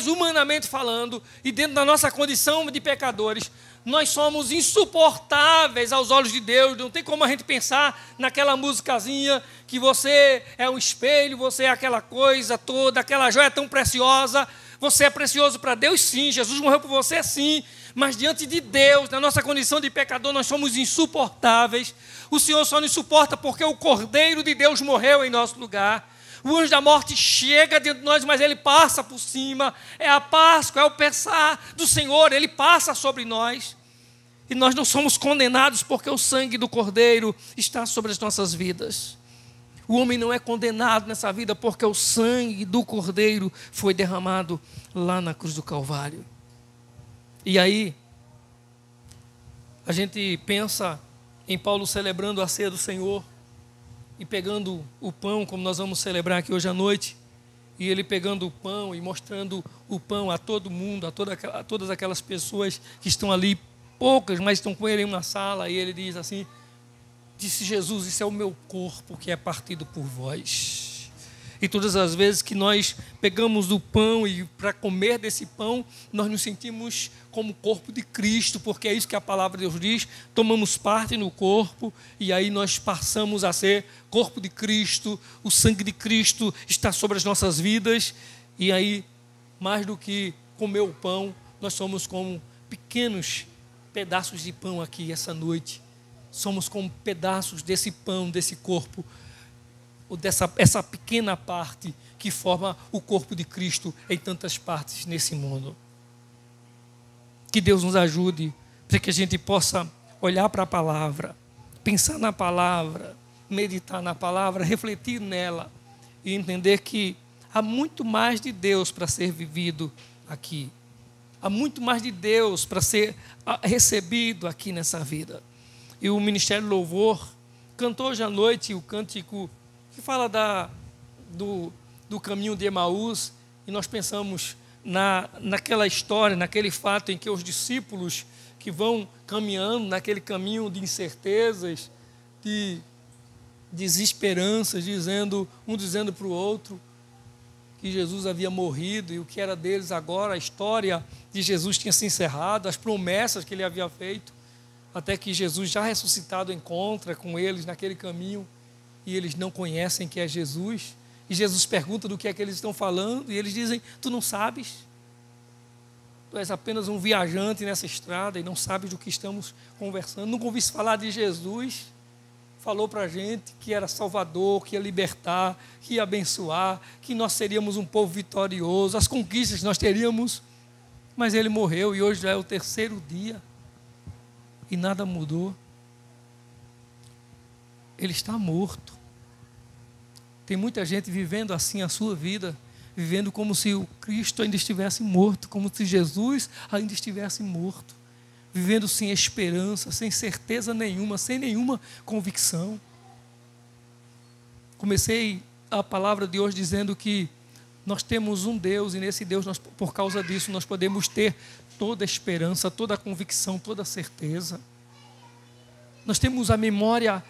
G: humanamente falando, e dentro da nossa condição de pecadores, nós somos insuportáveis aos olhos de Deus. Não tem como a gente pensar naquela musicazinha que você é um espelho, você é aquela coisa toda, aquela joia tão preciosa. Você é precioso para Deus, sim. Jesus morreu por você, sim. Mas diante de Deus, na nossa condição de pecador, nós somos insuportáveis. O Senhor só nos suporta porque o Cordeiro de Deus morreu em nosso lugar. O anjo da morte chega dentro de nós, mas ele passa por cima. É a Páscoa, é o pensar do Senhor, ele passa sobre nós. E nós não somos condenados porque o sangue do Cordeiro está sobre as nossas vidas. O homem não é condenado nessa vida porque o sangue do Cordeiro foi derramado lá na cruz do Calvário. E aí, a gente pensa em Paulo celebrando a ceia do Senhor, e pegando o pão, como nós vamos celebrar aqui hoje à noite, e ele pegando o pão e mostrando o pão a todo mundo, a todas aquelas pessoas que estão ali, poucas, mas estão com ele em uma sala, e ele diz assim, disse Jesus, isso é o meu corpo que é partido por vós. E todas as vezes que nós pegamos o pão e para comer desse pão, nós nos sentimos como o corpo de Cristo, porque é isso que a palavra de Deus diz, tomamos parte no corpo e aí nós passamos a ser corpo de Cristo, o sangue de Cristo está sobre as nossas vidas e aí, mais do que comer o pão, nós somos como pequenos pedaços de pão aqui essa noite, somos como pedaços desse pão, desse corpo, ou essa pequena parte que forma o corpo de Cristo em tantas partes nesse mundo. Que Deus nos ajude para que a gente possa olhar para a palavra, pensar na palavra, meditar na palavra, refletir nela e entender que há muito mais de Deus para ser vivido aqui. Há muito mais de Deus para ser recebido aqui nessa vida. E o Ministério Louvor cantou hoje à noite o cântico que fala do caminho de Emaús, e nós pensamos naquela história, naquele fato em que os discípulos que vão caminhando naquele caminho de incertezas, de desesperanças, um dizendo para o outro que Jesus havia morrido e o que era deles agora, a história de Jesus tinha se encerrado, as promessas que ele havia feito, até que Jesus, já ressuscitado, encontra com eles naquele caminho e eles não conhecem que é Jesus. E Jesus pergunta do que é que eles estão falando e eles dizem: tu não sabes? Tu és apenas um viajante nessa estrada e não sabes do que estamos conversando. Nunca ouviste falar de Jesus? Falou para a gente que era Salvador, que ia libertar, que ia abençoar, que nós seríamos um povo vitorioso, as conquistas nós teríamos. Mas ele morreu e hoje já é o 3º dia e nada mudou. Ele está morto. Tem muita gente vivendo assim a sua vida, vivendo como se o Cristo ainda estivesse morto, como se Jesus ainda estivesse morto, vivendo sem esperança, sem certeza nenhuma, sem nenhuma convicção. Comecei a palavra de hoje dizendo que nós temos um Deus e nesse Deus, por causa disso, nós podemos ter toda a esperança, toda a convicção, toda a certeza. Nós temos a memória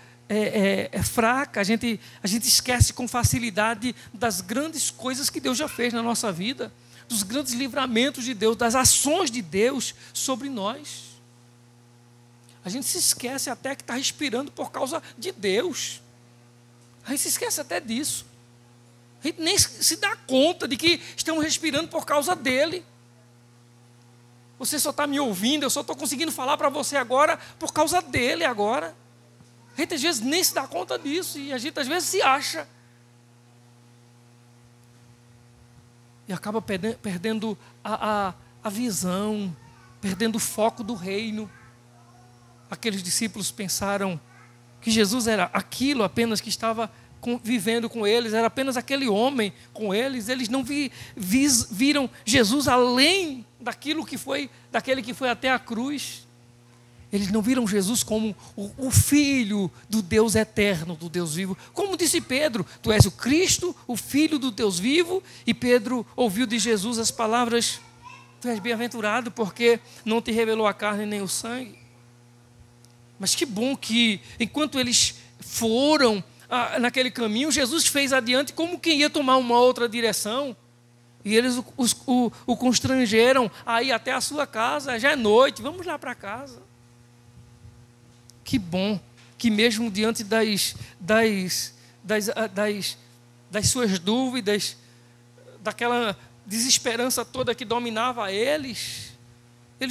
G: fraca, a gente esquece com facilidade das grandes coisas que Deus já fez na nossa vida, dos grandes livramentos de Deus, das ações de Deus sobre nós. A gente se esquece até que está respirando por causa de Deus. A gente se esquece até disso. A gente nem se dá conta de que estamos respirando por causa dele. Você só está me ouvindo, eu só estou conseguindo falar para você agora por causa dele agora. A gente às vezes nem se dá conta disso e a gente às vezes se acha. E acaba perdendo a visão, perdendo o foco do reino. Aqueles discípulos pensaram que Jesus era aquilo apenas que estava vivendo com eles, era apenas aquele homem com eles. Eles não viram Jesus além daquele que foi até a cruz. Eles não viram Jesus como o Filho do Deus eterno, do Deus vivo. Como disse Pedro: tu és o Cristo, o Filho do Deus vivo. E Pedro ouviu de Jesus as palavras: tu és bem-aventurado porque não te revelou a carne nem o sangue. Mas que bom que, enquanto eles foram naquele caminho, Jesus fez adiante como quem ia tomar uma outra direção. E eles o constrangeram a ir até a sua casa. Já é noite, vamos lá para casa. Que bom que mesmo diante das suas dúvidas, daquela desesperança toda que dominava eles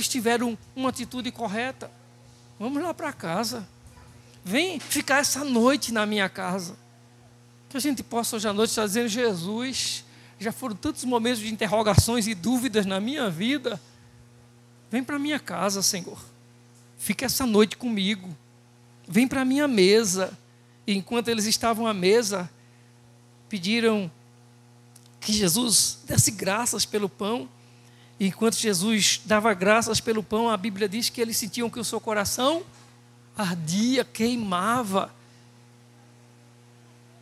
G: tiveram uma atitude correta. Vamos lá para casa. Vem ficar essa noite na minha casa. Que a gente possa hoje à noite estar dizendo: Jesus, já foram tantos momentos de interrogações e dúvidas na minha vida. Vem para a minha casa, Senhor. Fica essa noite comigo. Vem para a minha mesa. E enquanto eles estavam à mesa, pediram que Jesus desse graças pelo pão. E enquanto Jesus dava graças pelo pão, a Bíblia diz que eles sentiam que o seu coração ardia, queimava.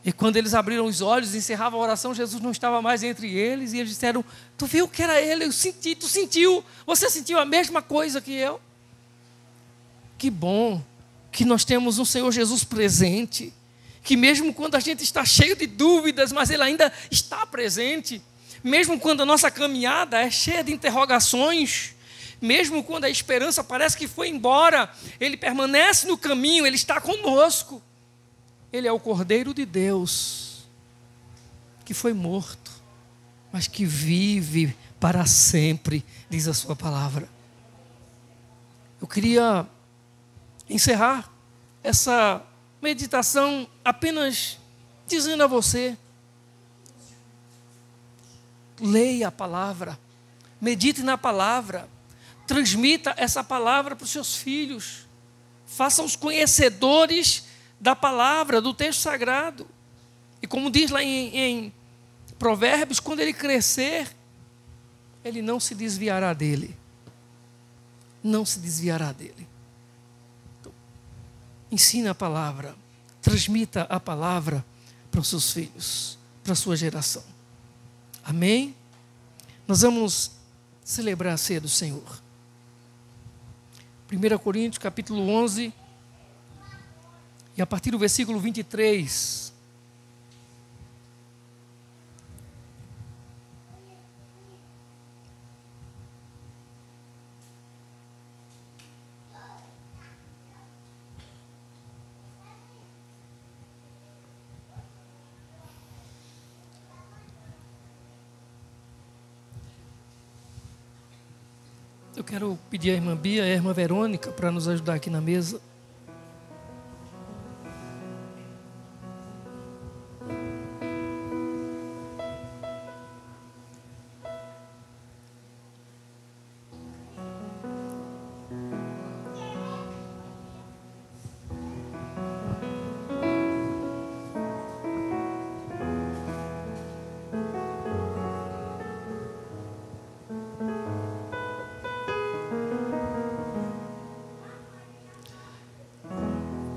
G: E quando eles abriram os olhos e encerravam a oração, Jesus não estava mais entre eles. E eles disseram: tu viu que era ele? Eu senti, tu sentiu. Você sentiu a mesma coisa que eu? Que bom que nós temos um Senhor Jesus presente. Que mesmo quando a gente está cheio de dúvidas, mas Ele ainda está presente. Mesmo quando a nossa caminhada é cheia de interrogações, mesmo quando a esperança parece que foi embora, Ele permanece no caminho, Ele está conosco. Ele é o Cordeiro de Deus, que foi morto, mas que vive para sempre, diz a sua palavra. Eu queria encerrar essa meditação apenas dizendo a você: leia a palavra, medite na palavra, transmita essa palavra para os seus filhos, faça-os conhecedores da palavra, do texto sagrado. E como diz lá em Provérbios, quando ele crescer, ele não se desviará dele. Não se desviará dele. Então, ensine a palavra, transmita a palavra para os seus filhos, para a sua geração. Amém? Nós vamos celebrar a ceia do Senhor. 1 Coríntios, capítulo 11, E a partir do versículo 23, eu quero pedir à irmã Bia e à irmã Verônica para nos ajudar aqui na mesa.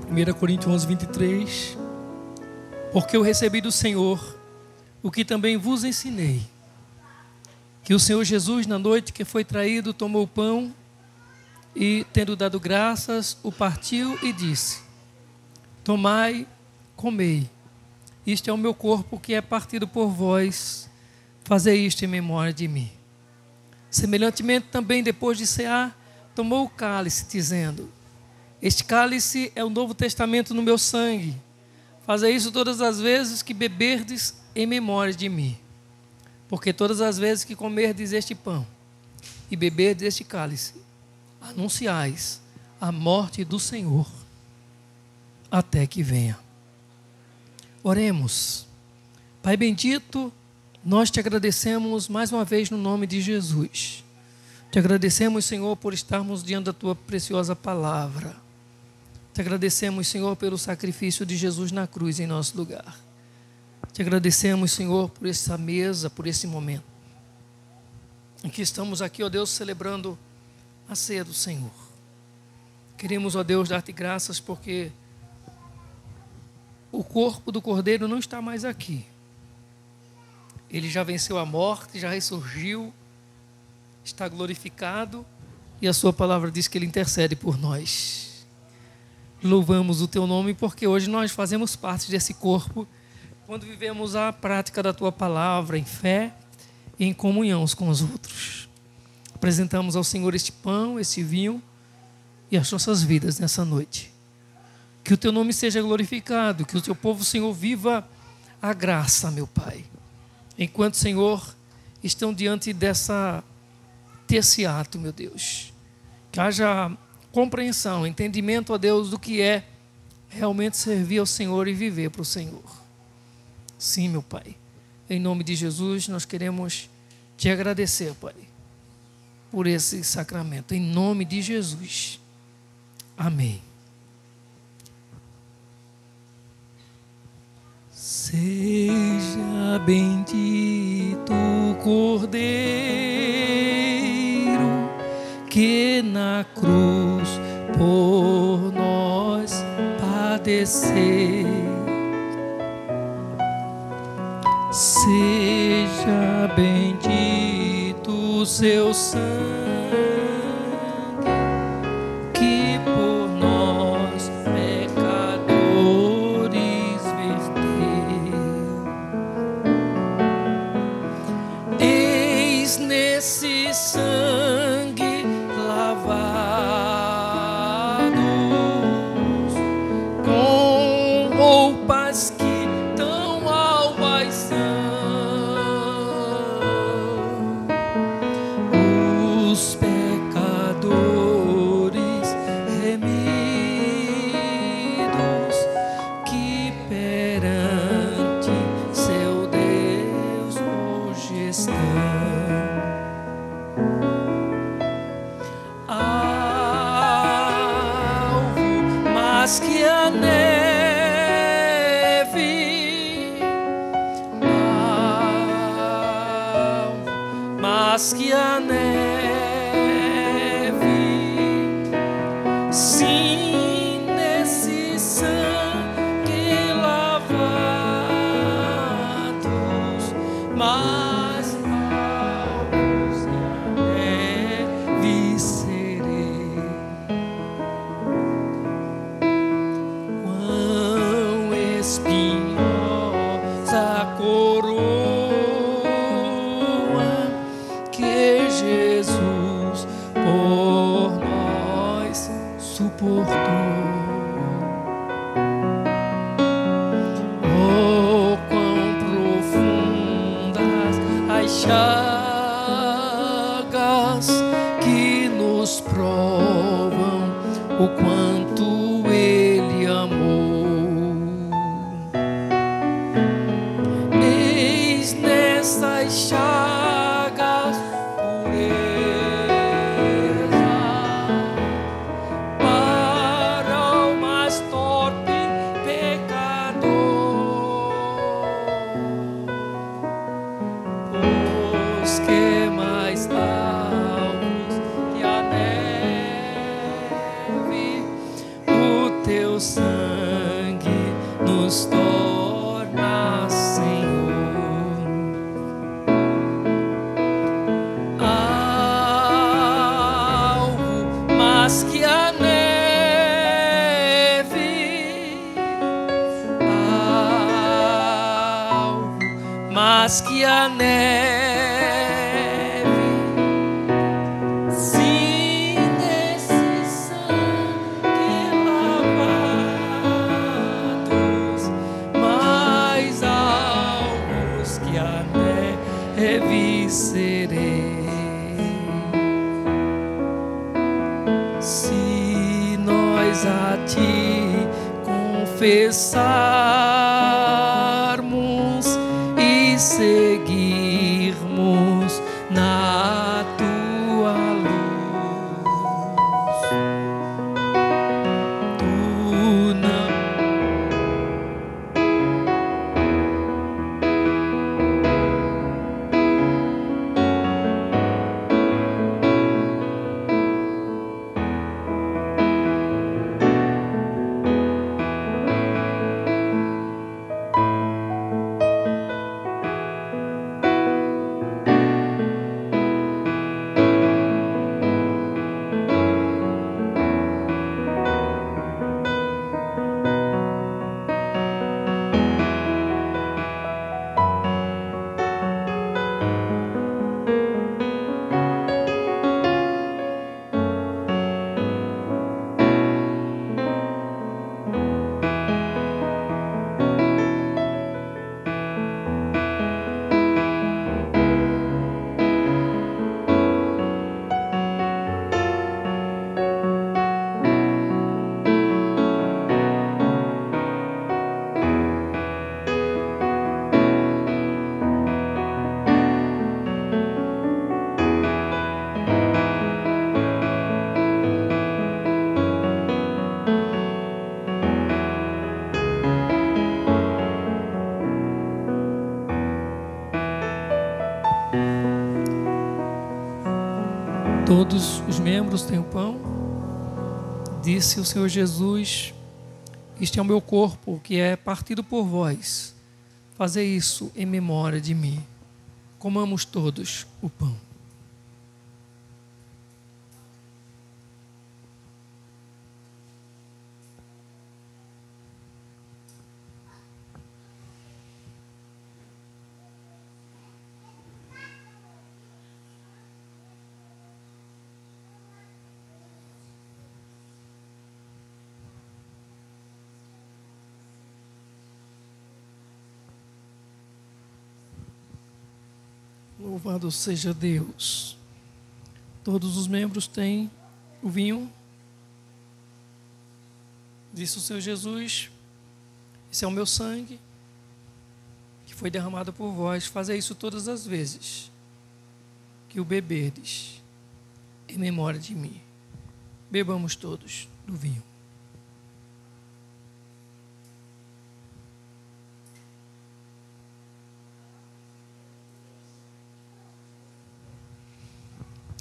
G: Primeira Coríntios 11, 23. Porque eu recebi do Senhor o que também vos ensinei, que o Senhor Jesus, na noite que foi traído, tomou o pão e, tendo dado graças, o partiu e disse: tomai, comei, isto é o meu corpo que é partido por vós, fazei isto em memória de mim. Semelhantemente também, depois de cear, tomou o cálice, dizendo: este cálice é o novo testamento no meu sangue. Fazei isso todas as vezes que beberdes em memória de mim. Porque todas as vezes que comerdes este pão e beberdes este cálice, anunciais a morte do Senhor até que venha. Oremos. Pai bendito, nós te agradecemos mais uma vez no nome de Jesus. Te agradecemos, Senhor, por estarmos diante da tua preciosa palavra. Te agradecemos, Senhor, pelo sacrifício de Jesus na cruz em nosso lugar. Te agradecemos, Senhor, por essa mesa, por esse momento em que estamos aqui, ó Deus, celebrando a ceia do Senhor. Queremos, ó Deus, dar-te graças porque o corpo do Cordeiro não está mais aqui. Ele já venceu a morte, já ressurgiu, está glorificado e a sua palavra diz que ele intercede por nós. Louvamos o teu nome porque hoje nós fazemos parte desse corpo quando vivemos a prática da tua palavra em fé e em comunhão uns com os outros. Apresentamos ao Senhor este pão, este vinho e as nossas vidas nessa noite. Que o teu nome seja glorificado, que o teu povo, Senhor, viva a graça, meu Pai. Enquanto, Senhor, estão diante desse ato, meu Deus. Que haja compreensão, entendimento, ó Deus, do que é realmente servir ao Senhor e viver para o Senhor. Sim, meu Pai. Em nome de Jesus, nós queremos te agradecer, Pai, por esse sacramento. Em nome de Jesus. Amém. Seja bendito o Cordeiro que na cruz por nós padeceu. Seja bendito o seu sangue que por nós pecadores verteu. Eis nesse sangue com roupas que tão alvas são, os pecadores remidos que perante seu Deus hoje estão. Mas que a neve, mas que a neve, sim, nesse sangue lavados, mas alvos que a neve serei. Jesus por nós suportou. Oh, quão profundas as chagas que nos provam o quanto Ele amou. Eis nessas chagas pureza para o mais torpe pecador, os que mais alvos que a neve, o teu sangue nos torna, Senhor, alvo mais que a neve, alvo mais que a neve. Sim, nesse sangue lavados, mais alvos que a neve serei. Se nós a ti confessarmos e seguirmos na tua luz, tu não todos os membros têm o pão. Disse o Senhor Jesus: este é o meu corpo, que é partido por vós. Fazei isso em memória de mim. Comamos todos o pão. Louvado seja Deus. Todos os membros têm o vinho. Disse o Senhor Jesus: esse é o meu sangue, que foi derramado por vós. Fazei isso todas as vezes que o beberdes, em memória de mim. Bebamos todos do vinho.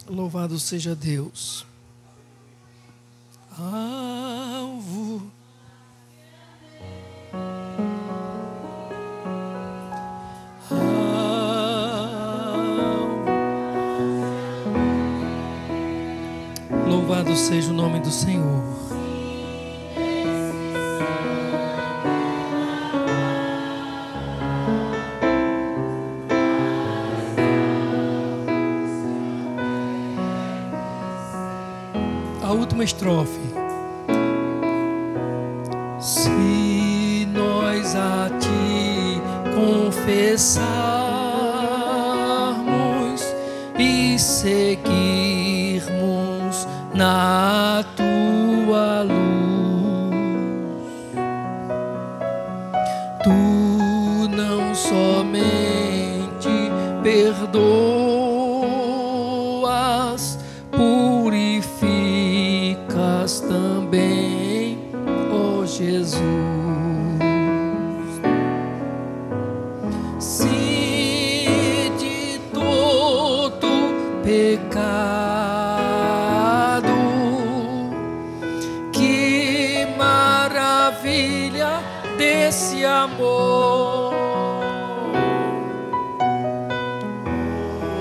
G: Louvado seja Deus. Alvo. Louvado seja o nome do Senhor. a última estrofe. Se nós a ti confessarmos e seguirmos na tua luz, tu não somente perdoas, purificas também, ó Jesus. Se de todo pecado, que maravilha desse amor,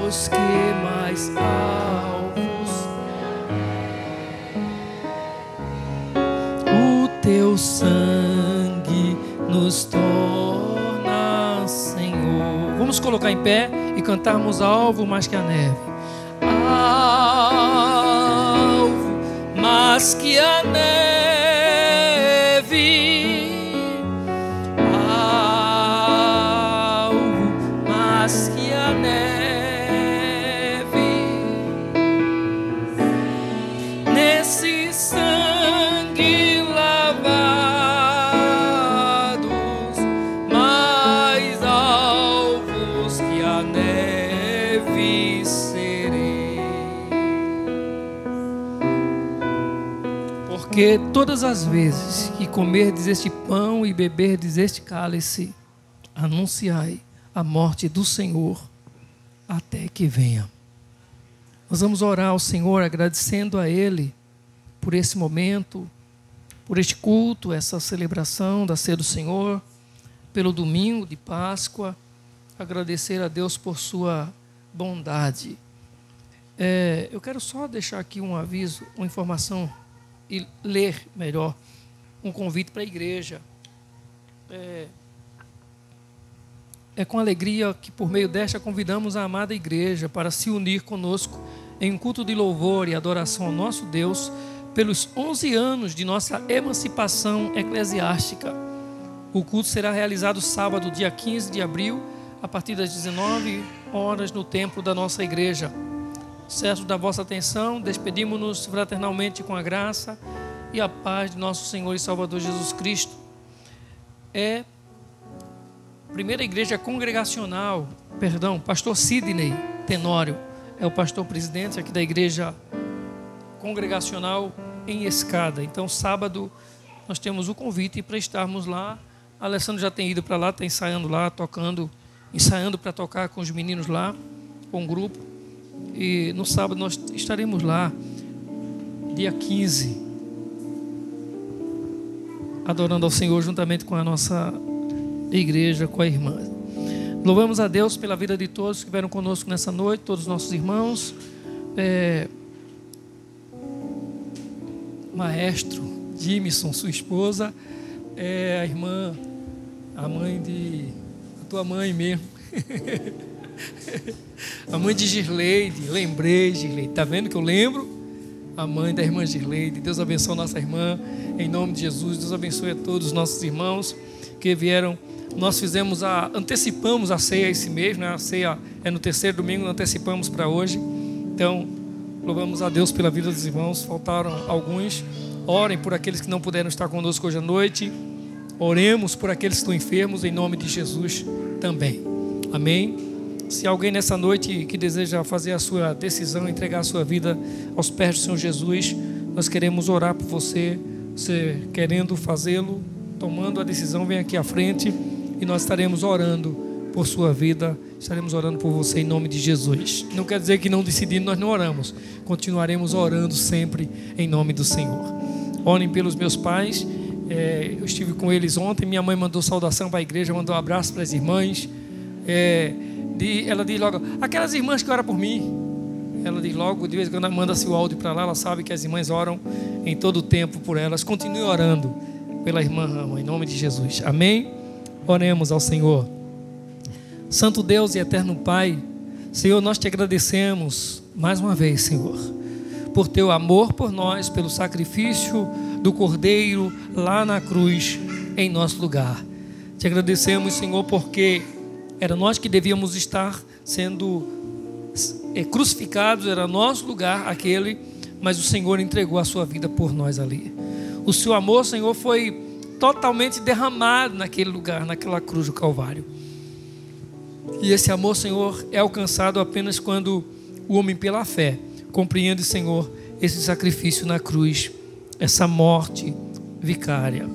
G: os que mais alvos o teu sangue nos torna, Senhor. Vamos colocar em pé e cantarmos alvo mais que a neve. Alvo mais que a neve, alvo mais que a neve, nesse sangue lavados, mais alvos que a neve serei. Porque todas as vezes que comerdes este pão e beberdes este cálice, anunciai a morte do Senhor até que venha. Nós vamos orar ao Senhor agradecendo a Ele por esse momento, por este culto, essa celebração da ceia do Senhor, pelo domingo de Páscoa, agradecer a Deus por sua bondade. Eu quero só deixar aqui um aviso, uma informação e ler melhor um convite para a igreja. É com alegria que por meio desta convidamos a amada igreja para se unir conosco em um culto de louvor e adoração ao nosso Deus pelos 11 anos de nossa emancipação eclesiástica. O culto será realizado sábado, dia 15 de abril, a partir das 19 horas no templo da nossa igreja. Certo da vossa atenção, despedimos-nos fraternalmente com a graça e a paz de nosso Senhor e Salvador Jesus Cristo. Primeira igreja congregacional, pastor Sidney Tenório, é o pastor presidente aqui da igreja congregacional em Escada. Então, sábado, nós temos o convite para estarmos lá. A Alessandro já tem ido para lá, está ensaiando lá, ensaiando para tocar com os meninos lá, com o grupo. E no sábado nós estaremos lá, dia 15, adorando ao Senhor juntamente com a nossa igreja, com a irmã. Louvamos a Deus pela vida de todos que estiveram conosco nessa noite, todos os nossos irmãos. Maestro Jimson, sua esposa, a irmã, a mãe a tua mãe mesmo. A mãe de Girleide, lembrei, Girleide, está vendo que eu lembro? A mãe da irmã Girleide. Deus abençoe a nossa irmã, em nome de Jesus. Deus abençoe a todos os nossos irmãos que vieram. Nós antecipamos a ceia esse mês, né? A ceia é no terceiro domingo, antecipamos para hoje. Então, louvamos a Deus pela vida dos irmãos. Faltaram alguns. Orem por aqueles que não puderam estar conosco hoje à noite. Oremos por aqueles que estão enfermos, em nome de Jesus também. Amém? Se alguém nessa noite que deseja fazer a sua decisão, entregar a sua vida aos pés do Senhor Jesus, nós queremos orar por você. Você querendo fazê-lo, tomando a decisão, vem aqui à frente e nós estaremos orando por sua vida, estaremos orando por você em nome de Jesus. Não quer dizer que não decidindo nós não oramos, continuaremos orando sempre em nome do Senhor. Orem pelos meus pais, eu estive com eles ontem, minha mãe mandou saudação para a igreja, mandou um abraço para as irmãs. Ela diz logo, aquelas irmãs que oram por mim. Ela diz logo, de vez em quando manda-se o áudio para lá, ela sabe que as irmãs oram em todo o tempo por elas. Continue orando pela irmã Rama, em nome de Jesus. Amém? Oremos ao Senhor. Santo Deus e eterno Pai, Senhor, nós te agradecemos mais uma vez, Senhor, por teu amor por nós, pelo sacrifício do Cordeiro lá na cruz, em nosso lugar. Te agradecemos, Senhor, porque era nós que devíamos estar sendo crucificados, era nosso lugar aquele, mas o Senhor entregou a sua vida por nós ali. O seu amor, Senhor, foi totalmente derramado naquele lugar, naquela cruz do Calvário. E esse amor, Senhor, é alcançado apenas quando o homem, pela fé, compreende, Senhor, esse sacrifício na cruz, essa morte vicária.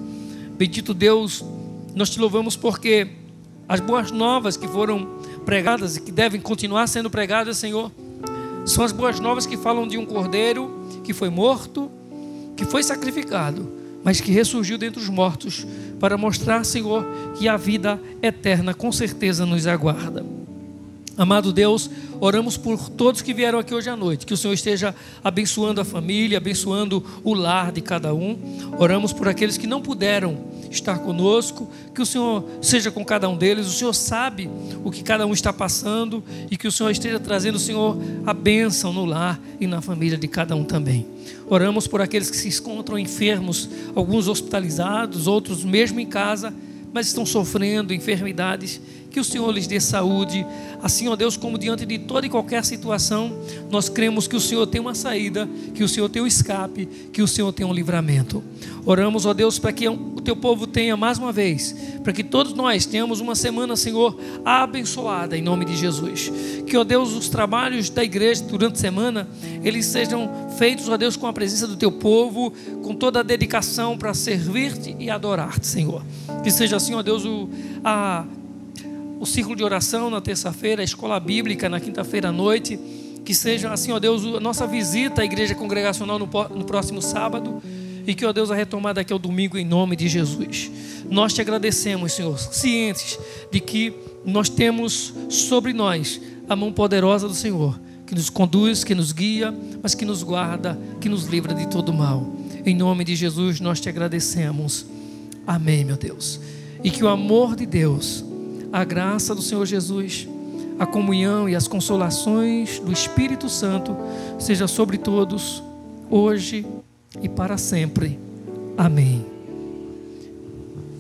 G: Bendito Deus, nós te louvamos porque as boas novas que foram pregadas e que devem continuar sendo pregadas, Senhor, são as boas novas que falam de um cordeiro que foi morto, que foi sacrificado, mas que ressurgiu dentre os mortos para mostrar, Senhor, que a vida eterna com certeza nos aguarda. Amado Deus, oramos por todos que vieram aqui hoje à noite, que o Senhor esteja abençoando a família, abençoando o lar de cada um. Oramos por aqueles que não puderam estar conosco, que o Senhor seja com cada um deles. O Senhor sabe o que cada um está passando e que o Senhor esteja trazendo, Senhor, a bênção no lar e na família de cada um também. Oramos por aqueles que se encontram enfermos, alguns hospitalizados, outros mesmo em casa, mas estão sofrendo enfermidades. Que o Senhor lhes dê saúde. Assim, ó Deus, como diante de toda e qualquer situação, nós cremos que o Senhor tem uma saída, que o Senhor tem um escape, que o Senhor tem um livramento. Oramos, ó Deus, para que o teu povo tenha mais uma vez, para que todos nós tenhamos uma semana, Senhor, abençoada em nome de Jesus. Que, ó Deus, os trabalhos da igreja durante a semana, eles sejam feitos, ó Deus, com a presença do teu povo, com toda a dedicação para servir-te e adorar-te, Senhor. Que seja assim, ó Deus, o círculo de oração na terça-feira, a escola bíblica na quinta-feira à noite. Que seja assim, ó Deus, a nossa visita à igreja congregacional no próximo sábado. E que, ó Deus, a retomada aqui é o domingo em nome de Jesus. Nós te agradecemos, Senhor, cientes de que nós temos sobre nós a mão poderosa do Senhor, que nos conduz, que nos guia, mas que nos guarda, que nos livra de todo mal. Em nome de Jesus nós te agradecemos. Amém, meu Deus. E que o amor de Deus, a graça do Senhor Jesus, a comunhão e as consolações do Espírito Santo seja sobre todos, hoje e para sempre. Amém.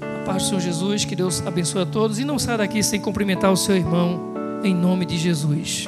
G: A paz do Senhor Jesus, que Deus abençoe a todos. E não saia daqui sem cumprimentar o seu irmão, em nome de Jesus.